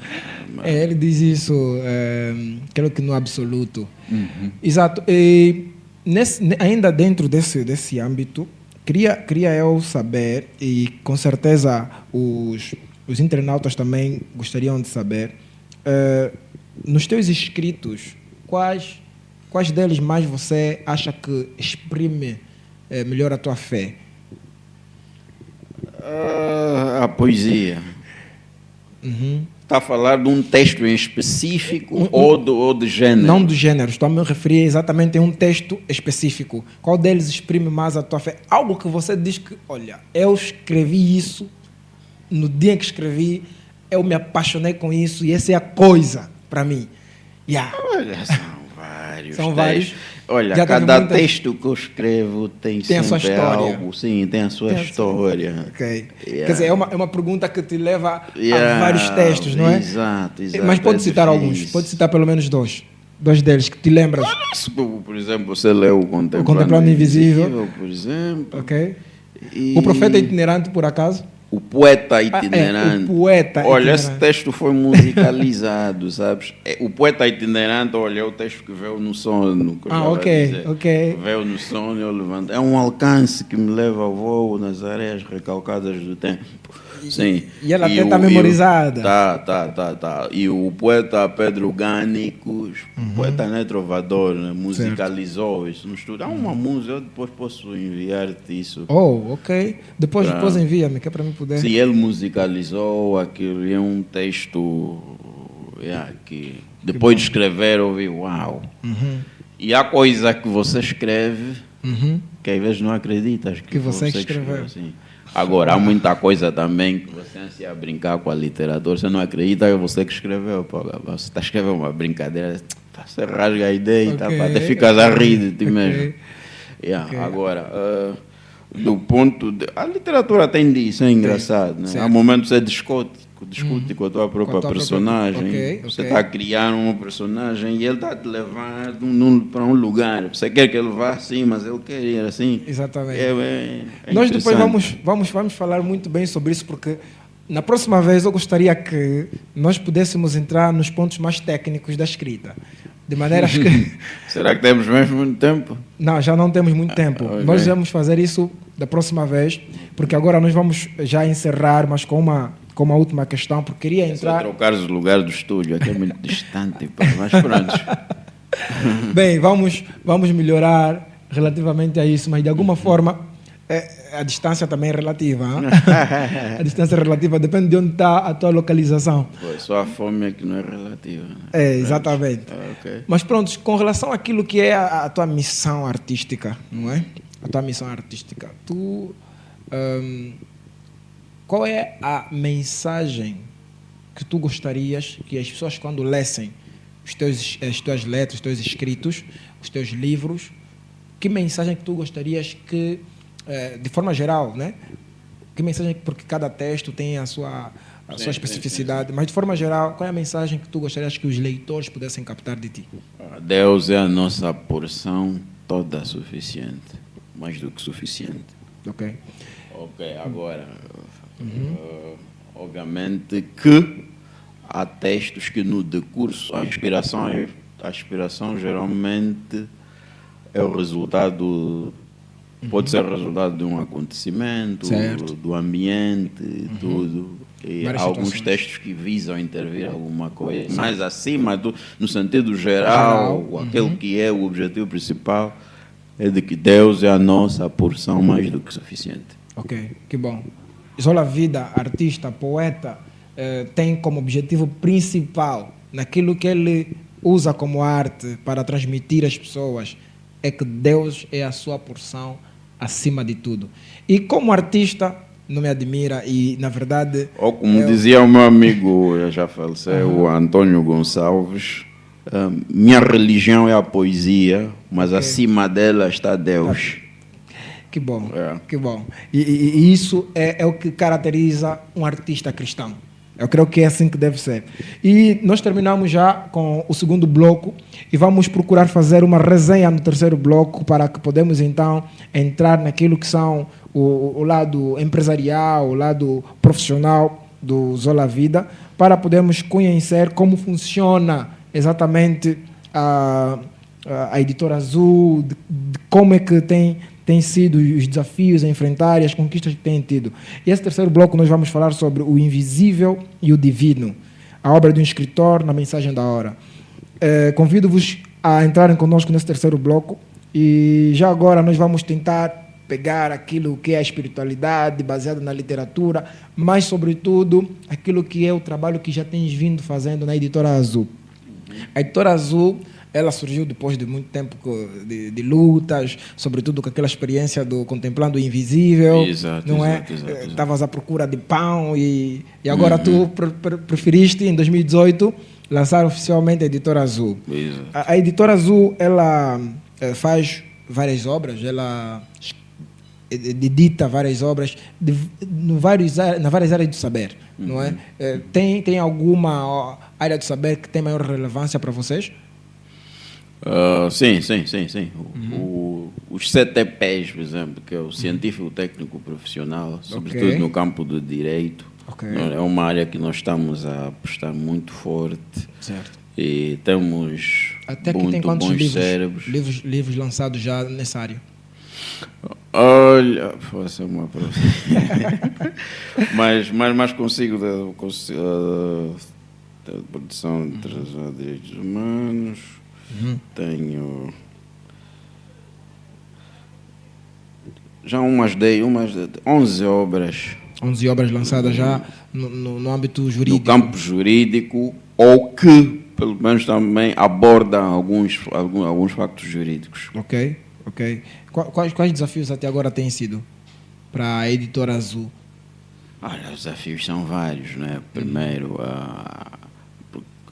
Ele diz isso, creio que no absoluto. Exato. E ainda dentro desse âmbito, queria eu saber, e com certeza os internautas também gostariam de saber, nos teus escritos, quais deles mais você acha que exprime melhor a tua fé? A poesia. Está a falar de um texto em específico ou de gênero? Não do gênero, estou a me referir exatamente a um texto específico. Qual deles exprime mais a tua fé? Algo que você diz que, olha, eu escrevi isso, no dia em que escrevi, eu me apaixonei com isso e essa é a coisa para mim. Olha, são vários. São vários. textos. Olha, Já teve cada muitas- texto que eu escrevo tem Tem a sua sempre história. algo. Sim, tem a sua história. Ok. Yeah. Quer dizer, é uma pergunta que te leva Yeah, a vários textos, não é? Exato. Mas pode é citar alguns, difícil. pode citar pelo menos dois. Dois deles que te lembras. Se, por exemplo, você lê o Contemplando Invisível. por exemplo. Ok. E O profeta itinerante, por acaso? o poeta itinerante. o poeta Olha, itinerante. esse texto foi musicalizado, sabes? O poeta itinerante, olha, é o texto que veio no sono. Que eu já ok, ia dizer. ok. Veio no sono, eu levanto. É um alcance que me leva ao voo nas areias recalcadas do tempo. Sim. E ela até está memorizada. Tá. E o poeta Pedro Gánicos, poeta né, trovador, né, musicalizou isso no estúdio. Há uma música, eu depois posso enviar-te isso. Oh, ok. Depois envia-me, que é para mim poder. Sim, ele musicalizou aquilo e é um texto que depois de escrever eu vi, uau. E há coisa que você escreve que às vezes não acreditas Que você que escreveu. Assim. Agora, há muita coisa também que você ansia a brincar com a literatura. Você não acredita que é você que escreveu. Pô, você está escrevendo uma brincadeira, você rasga a ideia e até ficas a rir de ti mesmo. Agora, do ponto de... A literatura tem disso, é engraçado. Né? Há momentos que você discute com a tua própria personagem. Você está a criar um personagem e ele está a te levar para um lugar. Você quer que ele vá assim, mas ele quer ir assim. Exatamente. Nós depois vamos falar muito bem sobre isso, porque na próxima vez eu gostaria que nós pudéssemos entrar nos pontos mais técnicos da escrita. De maneiras que... Será que temos mesmo muito tempo? Não, já não temos muito tempo. Okay. Nós vamos fazer isso da próxima vez, porque agora nós vamos já encerrar, mas com uma última questão, porque queria entrar... Só trocar os lugares do estúdio, aqui é muito distante, mas pronto. Bem, vamos melhorar relativamente a isso, mas de alguma forma a distância também é relativa. A distância é relativa, depende de onde está a tua localização. Só a fome é que não é relativa. Exatamente. Okay. Mas pronto, com relação àquilo que é a tua missão artística, não é? A tua missão artística. Tu qual é a mensagem que tu gostarias que as pessoas, quando lessem as tuas letras, os teus escritos, os teus livros, que mensagem que tu gostarias que, de forma geral, né? Que mensagem, porque cada texto tem a sua especificidade, mas de forma geral, qual é a mensagem que tu gostarias que os leitores pudessem captar de ti? Deus é a nossa porção toda suficiente, mais do que suficiente. Ok. Ok, agora, obviamente que há textos que no decurso, a inspiração geralmente é o resultado, pode ser o resultado de um acontecimento, Certo. do ambiente, tudo. E Várias há alguns situações. textos que visam intervir alguma coisa, mas acima no sentido geral, aquele que é o objetivo principal é de que Deus é a nossa porção mais do que suficiente. Ok, que bom. Zola Vida, artista, poeta, tem como objetivo principal, naquilo que ele usa como arte para transmitir às pessoas, é que Deus é a sua porção acima de tudo. E como artista, não me admira e, na verdade... Ou como dizia o meu amigo, já faleceu, o Antônio Gonçalves, minha religião é a poesia, mas acima dela está Deus. Que bom, É. que bom. E isso é o que caracteriza um artista cristão. Eu creio que é assim que deve ser. E nós terminamos já com o segundo bloco e vamos procurar fazer uma resenha no terceiro bloco para que podemos então entrar naquilo que são o lado empresarial, o lado profissional do Zola Vida, para podermos conhecer como funciona exatamente a Editora Azul, de como é que tem sido os desafios a enfrentar e as conquistas que tem tido. E esse terceiro bloco nós vamos falar sobre o invisível e o divino, a obra de um escritor na mensagem da hora. Convido-vos a entrarem conosco nesse terceiro bloco e já agora nós vamos tentar pegar aquilo que é a espiritualidade baseada na literatura, mas sobretudo aquilo que é o trabalho que já tens vindo fazendo na Editora Azul. A Editora Azul, ela surgiu depois de muito tempo de lutas, sobretudo com aquela experiência do Contemplando o Invisível. Exato, não exato, é? exato. Estavas à procura de pão e agora tu preferiste, em 2018, lançar oficialmente a Editora Azul. Exato. A Editora Azul, ela faz várias obras, ela edita várias obras nas várias áreas do saber, não é? Tem alguma área do saber que tem maior relevância para vocês? Sim. Os CTPs, por exemplo, que é o científico técnico profissional, sobretudo no campo do direito, Ok. é uma área que nós estamos a apostar muito forte. Certo. E temos Até aqui muito tem quantos bons cérebros. livros lançados já nessa área? Olha, foi uma mas consigo da produção de direitos humanos. Tenho já umas 11 obras 11 obras lançadas já no âmbito jurídico. no campo jurídico, ou que pelo menos também abordam alguns factos jurídicos. Ok. Quais desafios até agora têm sido para a Editora Azul? Olha, os desafios são vários, né? Primeiro,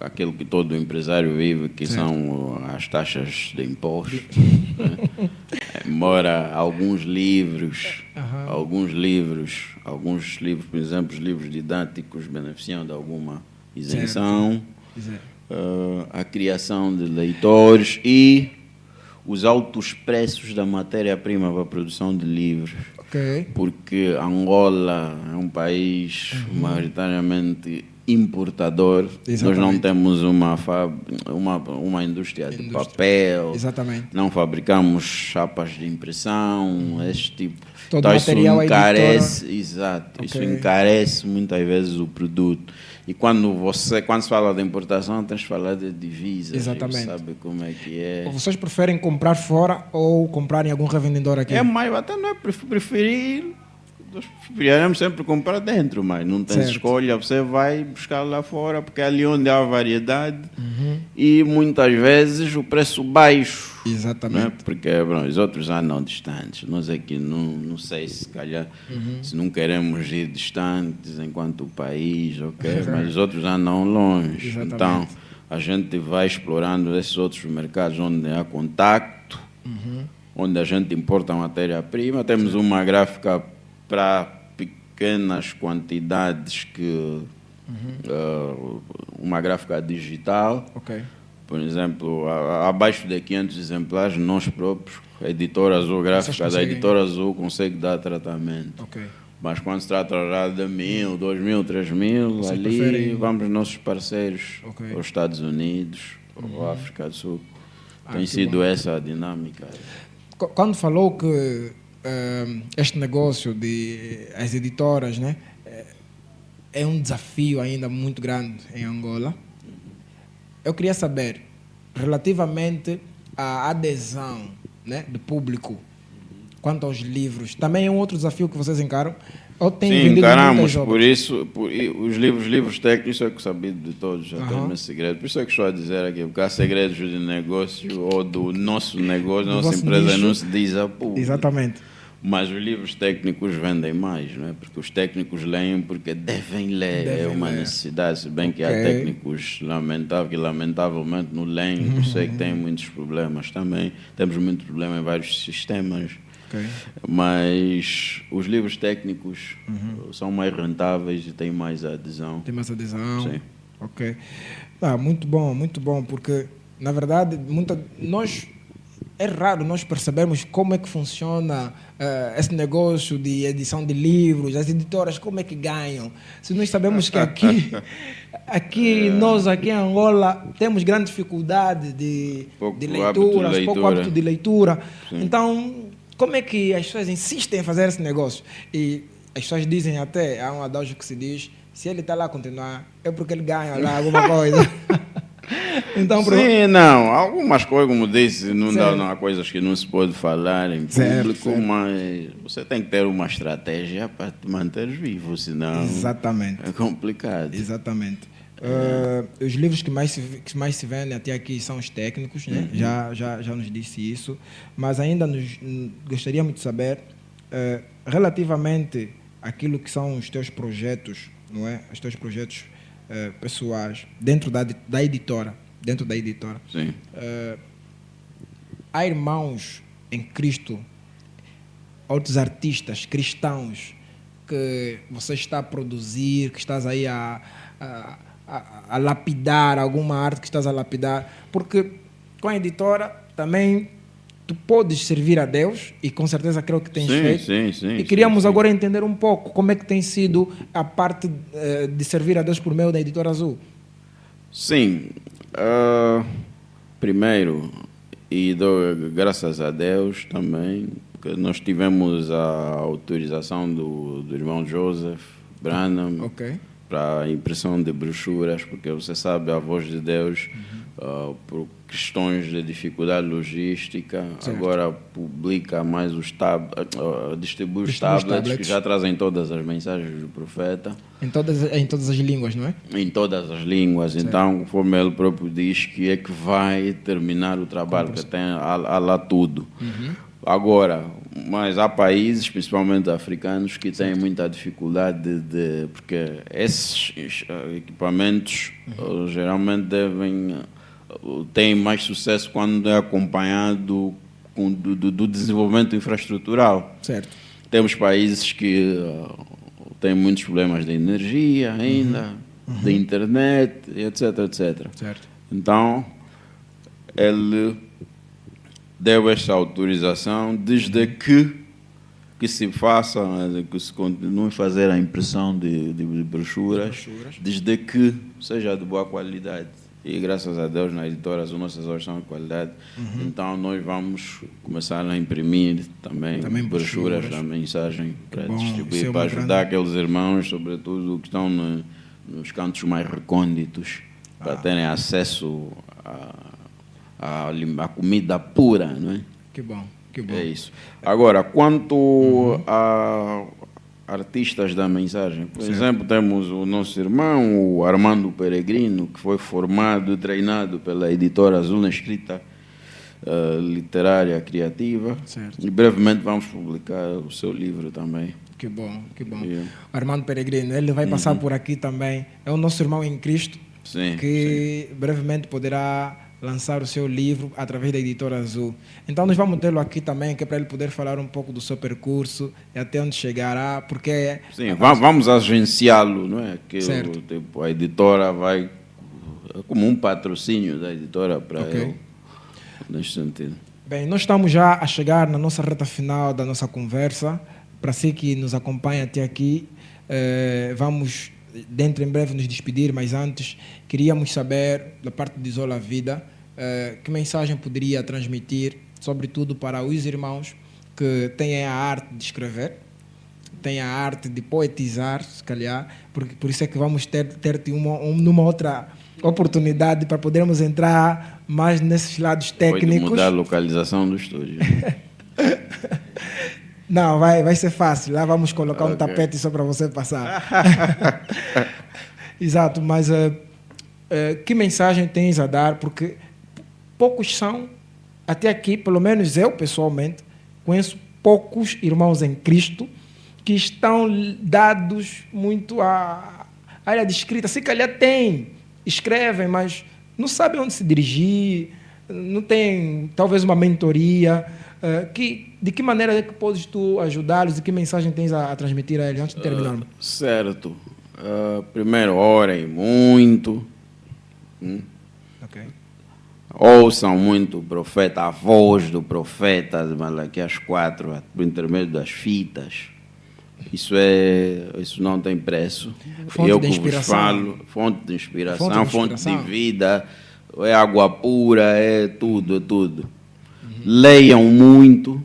aquilo que todo empresário vive, que são as taxas de imposto. Né? Embora alguns livros, por exemplo, os livros didáticos beneficiam de alguma isenção, a criação de leitores e os altos preços da matéria-prima para a produção de livros. Ok. Porque Angola é um país maioritariamente importador. Exatamente. Nós não temos uma indústria de papel. Exatamente. Não fabricamos chapas de impressão, esse tipo. Todo Então, isso material a encarece, editora. exato, isso Ok. encarece muitas vezes o produto. E quando se fala de importação, tens de falar de divisas. Exatamente. Sabe como é que é? Ou vocês preferem comprar fora ou comprar em algum revendedor aqui? É mais, até não é preferir. Nós preferiremos sempre comprar dentro, mas não tem Certo. escolha. Você vai buscar lá fora, porque é ali onde há variedade e muitas vezes o preço baixo Exatamente. Porque bom, os outros andam distantes. Nós aqui não sei se calhar se não queremos ir distantes enquanto o país, ok? Mas os outros andam longe. Exatamente. Então a gente vai explorando esses outros mercados onde há contacto, onde a gente importa matéria-prima. Temos uma gráfica para pequenas quantidades que uma gráfica digital. Ok. Por exemplo, abaixo de 500 exemplares, nós próprios, a editora Azul Gráfica da conseguem? editora Azul consegue dar tratamento. Ok. Mas quando se trata já de 1.000, 2.000, 3.000, Vocês ali preferem- vamos nossos parceiros, Ok. os Estados Unidos, ou África do Sul. Tem que sido bom. essa a dinâmica. Quando falou que este negócio de as editoras, né, é um desafio ainda muito grande em Angola, eu queria saber, relativamente à adesão, né, do público quanto aos livros, também é um outro desafio que vocês encaram? Ou tem Sim, vendido encaramos, muitas por obras? isso, os livros técnicos, isso é que sabido de todos, já Aham. temos esse segredo. Por isso é que estou a dizer aqui, porque há segredos de negócio ou do nosso negócio, Do da nossa vosso empresa nicho. não se diz a público. Exatamente. Mas os livros técnicos vendem mais, não é? Porque os técnicos leem porque devem ler, é Devem uma ler. necessidade, se bem que há Ok. técnicos que lamentavelmente não leem, por isso é que têm muitos problemas também. Temos muito problema em vários sistemas. Ok. Mas os livros técnicos são mais rentáveis e têm mais adesão. Tem mais adesão? Sim. Ok. Muito bom, porque, na verdade, é raro nós percebermos como é que funciona esse negócio de edição de livros, as editoras, como é que ganham. Se nós sabemos que nós aqui em Angola temos grande dificuldade de Pouco leituras, hábito de pouco leitura. hábito de leitura. Sim. Então, como é que as pessoas insistem em fazer esse negócio? E as pessoas dizem até, há um adágio que se diz, se ele está lá a continuar, é porque ele ganha lá alguma coisa. Então, Sim, não. Algumas coisas, como disse, Certo. não há coisas que não se pode falar em Certo, público, certo. mas você tem que ter uma estratégia para te manter vivo, senão Exatamente. é complicado. Exatamente. Os livros que mais se vendem até aqui são os técnicos, né? Já nos disse isso, mas ainda gostaríamos de saber relativamente àquilo que são os teus projetos, não é? Os teus projetos pessoais dentro da editora, Sim. há irmãos em Cristo, outros artistas cristãos que você está a produzir, que estás aí a lapidar, alguma arte que estás a lapidar, porque com a editora também tu podes servir a Deus e com certeza creio que tens feito. Sim. E queríamos sim. agora entender um pouco como é que tem sido a parte de servir a Deus por meio da Editora Azul. Sim. Primeiro, e dou graças a Deus também, que nós tivemos a autorização do irmão Joseph Branham Ok. para a impressão de brochuras, porque você sabe, a voz de Deus, por questões de dificuldade logística, Certo. agora publica mais distribui os Distribui os tablets tablets. que já trazem todas as mensagens do profeta. Em todas as línguas, não é? Em todas as línguas, então, conforme ele próprio diz, que é que vai terminar o trabalho, que tem há lá tudo. Agora, mas há países, principalmente africanos, que têm muita dificuldade porque esses equipamentos geralmente têm mais sucesso quando é acompanhado do desenvolvimento infraestrutural. Certo. Temos países que têm muitos problemas de energia ainda, de internet, etc, etc. Certo. Então, ele deu esta autorização desde que se faça, que se continue a fazer a impressão de brochuras, desde que seja de boa qualidade. E graças a Deus, na editora, as nossas obras são de qualidade. Então, nós vamos começar a imprimir também brochuras da mensagem para bom, isso distribuir, é uma para ajudar grande- aqueles irmãos, sobretudo, que estão nos cantos mais recônditos, para terem acesso a comida pura, não é? Que bom, que bom. É isso. Agora, quanto a artistas da mensagem, por exemplo, temos o nosso irmão, o Armando Peregrino, que foi formado e treinado pela editora Azul na escrita literária, criativa. Certo. E brevemente vamos publicar o seu livro também. Que bom, que bom. Yeah. Armando Peregrino, ele vai passar por aqui também. É o nosso irmão em Cristo, Sim, que brevemente poderá lançar o seu livro através da Editora Azul. Então nós vamos tê-lo aqui também, que é para ele poder falar um pouco do seu percurso e até onde chegará, porque... Sim, vamos agenciá-lo, não é? Que Certo. tipo, a editora vai... É como um patrocínio da editora para Ok. ele, neste sentido. Bem, nós estamos já a chegar na nossa reta final da nossa conversa. Para si que nos acompanha até aqui, vamos dentro em breve nos despedir, mas antes queríamos saber, da parte de Zola Vida, que mensagem poderia transmitir, sobretudo para os irmãos que têm a arte de escrever, têm a arte de poetizar, se calhar, porque por isso é que vamos ter-te numa outra oportunidade para podermos entrar mais nesses lados Pode técnicos. mudar a localização do estúdio. Não, vai ser fácil. Lá vamos colocar um Ok. tapete só para você passar. Exato, mas que mensagem tens a dar? Porque poucos são, até aqui, pelo menos eu pessoalmente, conheço poucos irmãos em Cristo que estão dados muito à área de escrita. Se calhar escrevem, mas não sabem onde se dirigir, não tem talvez uma mentoria. De que maneira é que podes tu ajudá-los e que mensagem tens a transmitir a eles antes de terminarmos? Certo. Primeiro, orem muito. Ok. Ouçam muito o profeta, a voz do profeta de Malaquias 4, por intermédio das fitas. Isso não tem preço. Fonte Eu de que vos inspiração. falo, fonte de inspiração, Fonte de fonte inspiração. de vida, é água pura, é tudo, é tudo. Leiam muito.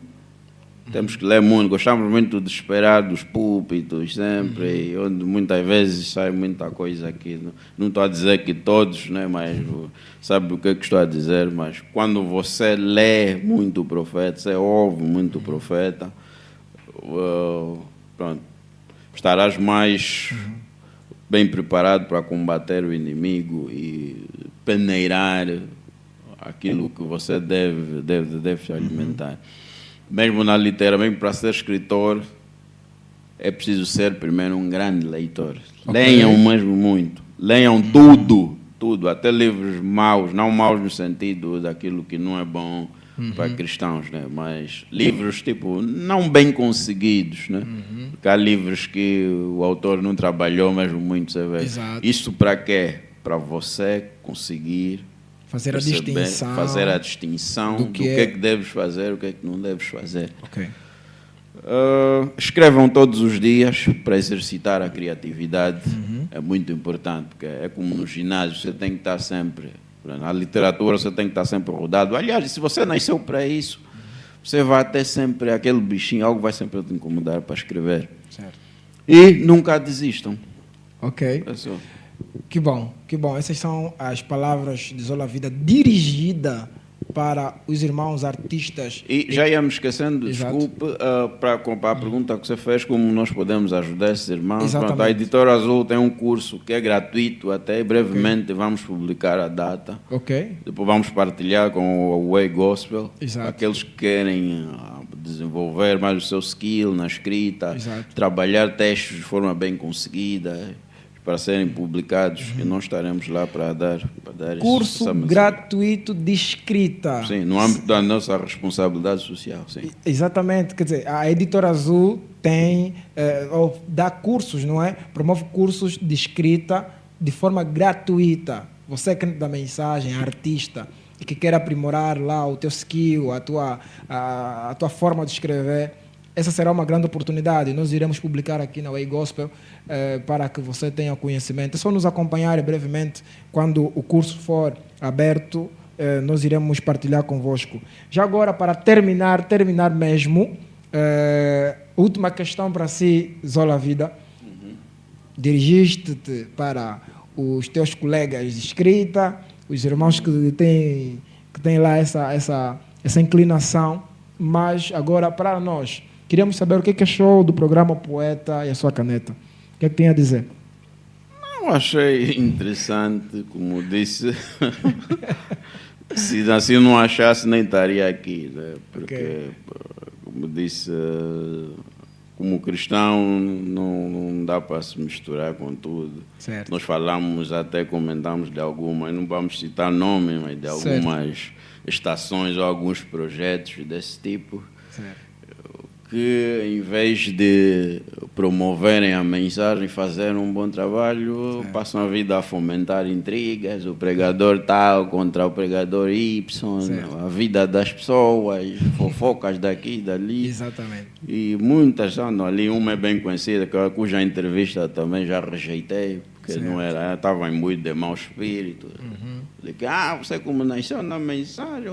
Temos que ler muito. Gostamos muito de esperar dos púlpitos sempre, onde muitas vezes sai muita coisa aqui. Não estou a dizer que todos, né, mas sabe o que é que estou a dizer? Mas quando você lê muito o profeta, você ouve muito o profeta, pronto, estarás mais bem preparado para combater o inimigo e peneirar aquilo que você deve se alimentar. Mesmo na literatura, mesmo para ser escritor, é preciso ser primeiro um grande leitor. Ok. Leiam mesmo muito. Leiam tudo, até livros maus, não maus no sentido daquilo que não é bom para cristãos, né? Mas livros tipo não bem conseguidos, né? Porque há livros que o autor não trabalhou mesmo muito, você vê. Exato. Isso para quê? Para você conseguir Fazer a perceber, distinção. fazer a distinção do que é que deves fazer, o que é que não deves fazer. Ok. Escrevam todos os dias para exercitar a criatividade. É muito importante, porque é como no ginásio, você tem que estar sempre, na literatura você tem que estar sempre rodado. Aliás, se você nasceu para isso, você vai ter sempre aquele bichinho, algo vai sempre te incomodar para escrever. Certo. E nunca desistam. Ok. É só. Que bom, que bom. Essas são as palavras de Zola Vida dirigida para os irmãos artistas. E já íamos esquecendo, Exato. desculpe, para a pergunta que você fez, como nós podemos ajudar esses irmãos. Exatamente. Pronto, a Editora Azul tem um curso que é gratuito, até brevemente vamos publicar a data. Ok? Depois vamos partilhar com o Way Gospel, Exato. aqueles que querem desenvolver mais o seu skill na escrita, Exato. trabalhar textos de forma bem conseguida, para serem publicados, e nós estaremos lá para dar Curso essa mensagem. gratuito de escrita. Sim, no âmbito da nossa responsabilidade social, sim. Exatamente, quer dizer, a Editora Azul tem, ou dá cursos, não é? Promove cursos de escrita de forma gratuita. Você que dá mensagem, artista, e que quer aprimorar lá o teu skill, a tua forma de escrever, essa será uma grande oportunidade. Nós iremos publicar aqui na Way Gospel para que você tenha conhecimento. É só nos acompanhar brevemente quando o curso for aberto. Nós iremos partilhar convosco. Já agora, para terminar mesmo, última questão para si, Zola Vida. Dirigiste-te para os teus colegas de escrita, os irmãos que têm lá essa inclinação, mas agora para nós, queríamos saber o que achou do programa Poeta e a Sua Caneta. O que é que tem a dizer? Eu achei interessante, como disse. Se assim eu não achasse, nem estaria aqui, né? Porque, como disse, como cristão, não dá para se misturar com tudo. Certo. Nós falamos, até comentamos de algumas, não vamos citar nomes, mas de algumas estações ou alguns projetos desse tipo. Certo. Que em vez de promoverem a mensagem, fazerem um bom trabalho, passam a vida a fomentar intrigas, o pregador tal contra o pregador Y, a vida das pessoas, fofocas daqui e dali. Exatamente. E muitas andam ali, uma é bem conhecida, cuja entrevista também já rejeitei, porque não era, estava imbuído de mau espírito. De que, você como nasceu na mensagem,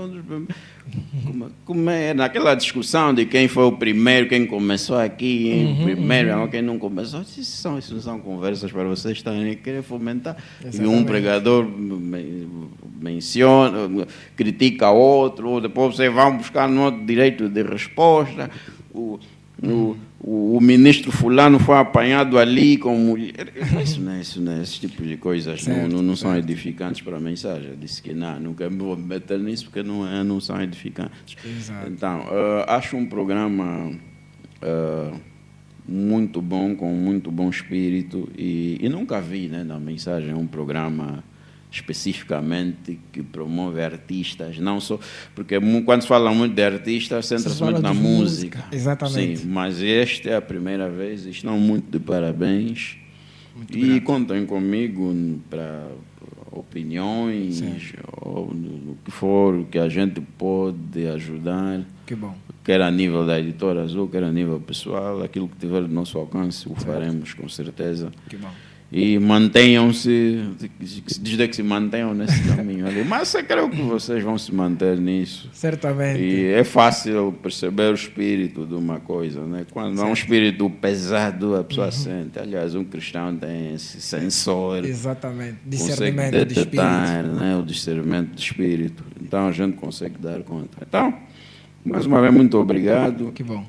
como é, naquela discussão de quem foi o primeiro, quem começou aqui, primeiro, quem não começou, isso não são conversas para vocês estarem a querer fomentar. E um pregador menciona, critica outro, depois vocês vão buscar no outro direito de resposta. O ministro fulano foi apanhado ali com mulher. Isso não é, esse tipo de coisas não são edificantes para a mensagem. Eu disse que nunca me vou meter nisso porque não são edificantes. Exato. Então, acho um programa muito bom, com muito bom espírito e nunca vi, né, na mensagem um programa especificamente que promove artistas, não só porque quando se fala muito de artistas centra-se muito na música. Exatamente. Sim, mas esta é a primeira vez, estão muito de parabéns. Muito e contem comigo para opiniões ou no que for que a gente pode ajudar. Que bom. Quer a nível da Editora Azul, quer a nível pessoal, aquilo que tiver do nosso alcance o faremos com certeza. Que bom. E mantenham-se, desde que se mantenham nesse caminho ali. Mas eu creio que vocês vão se manter nisso. Certamente. E é fácil perceber o espírito de uma coisa, né? Quando há um espírito pesado, a pessoa sente. Aliás, um cristão tem esse sensor. Exatamente. Discernimento de espírito. Né? O discernimento de espírito. Então a gente consegue dar conta. Então, mais uma vez, muito obrigado. Que bom.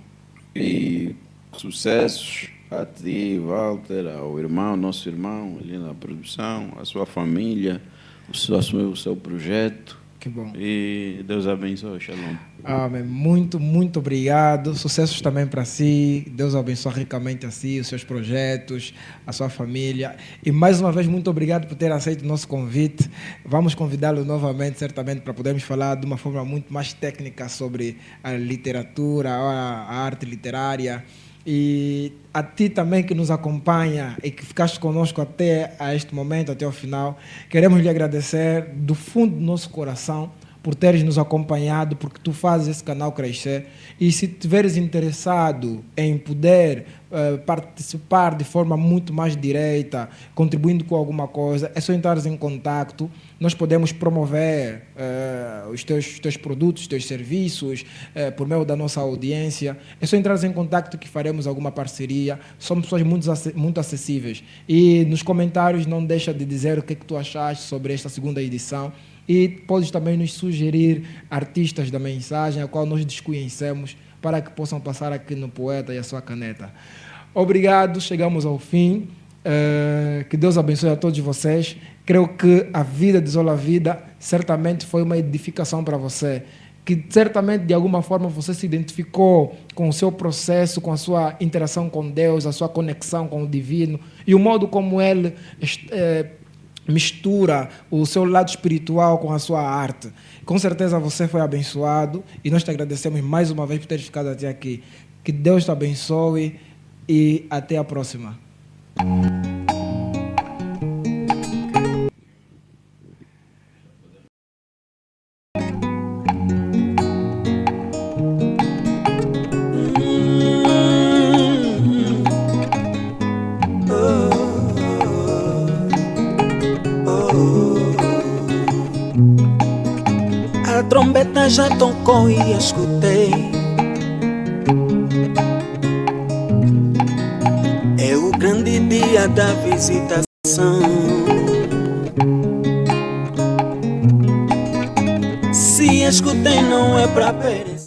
E sucessos. A ti, Walter, ao irmão, nosso irmão ali na produção, a sua família, o seu projeto. Que bom. E Deus abençoe, Shalom. Amém. Muito, muito obrigado. Sucessos também para si. Deus abençoe ricamente a si, os seus projetos, a sua família. E mais uma vez, muito obrigado por ter aceito o nosso convite. Vamos convidá-lo novamente, certamente, para podermos falar de uma forma muito mais técnica sobre a literatura, a arte literária. E a ti também que nos acompanha e que ficaste conosco até a este momento, até o final, queremos lhe agradecer do fundo do nosso coração por teres nos acompanhado, porque tu fazes esse canal crescer. E se estiveres interessado em poder participar de forma muito mais direta, contribuindo com alguma coisa, é só entrares em contato. Nós podemos promover os teus produtos, os teus serviços, por meio da nossa audiência. É só entrares em contato que faremos alguma parceria. Somos pessoas muito acessíveis. E nos comentários não deixa de dizer o que tu achaste sobre esta segunda edição. E podes também nos sugerir artistas da mensagem, a qual nós desconhecemos, para que possam passar aqui no Poeta e a sua caneta. Obrigado, chegamos ao fim. Que Deus abençoe a todos vocês. Creio que a vida de Zola Vida certamente foi uma edificação para você, que certamente de alguma forma você se identificou com o seu processo, com a sua interação com Deus, a sua conexão com o divino e o modo como ele mistura o seu lado espiritual com a sua arte. Com certeza você foi abençoado e nós te agradecemos mais uma vez por ter ficado até aqui. Que Deus te abençoe e até a próxima. A trombeta já tocou e escutei. É o grande dia da visitação. Se escutei não é pra perder.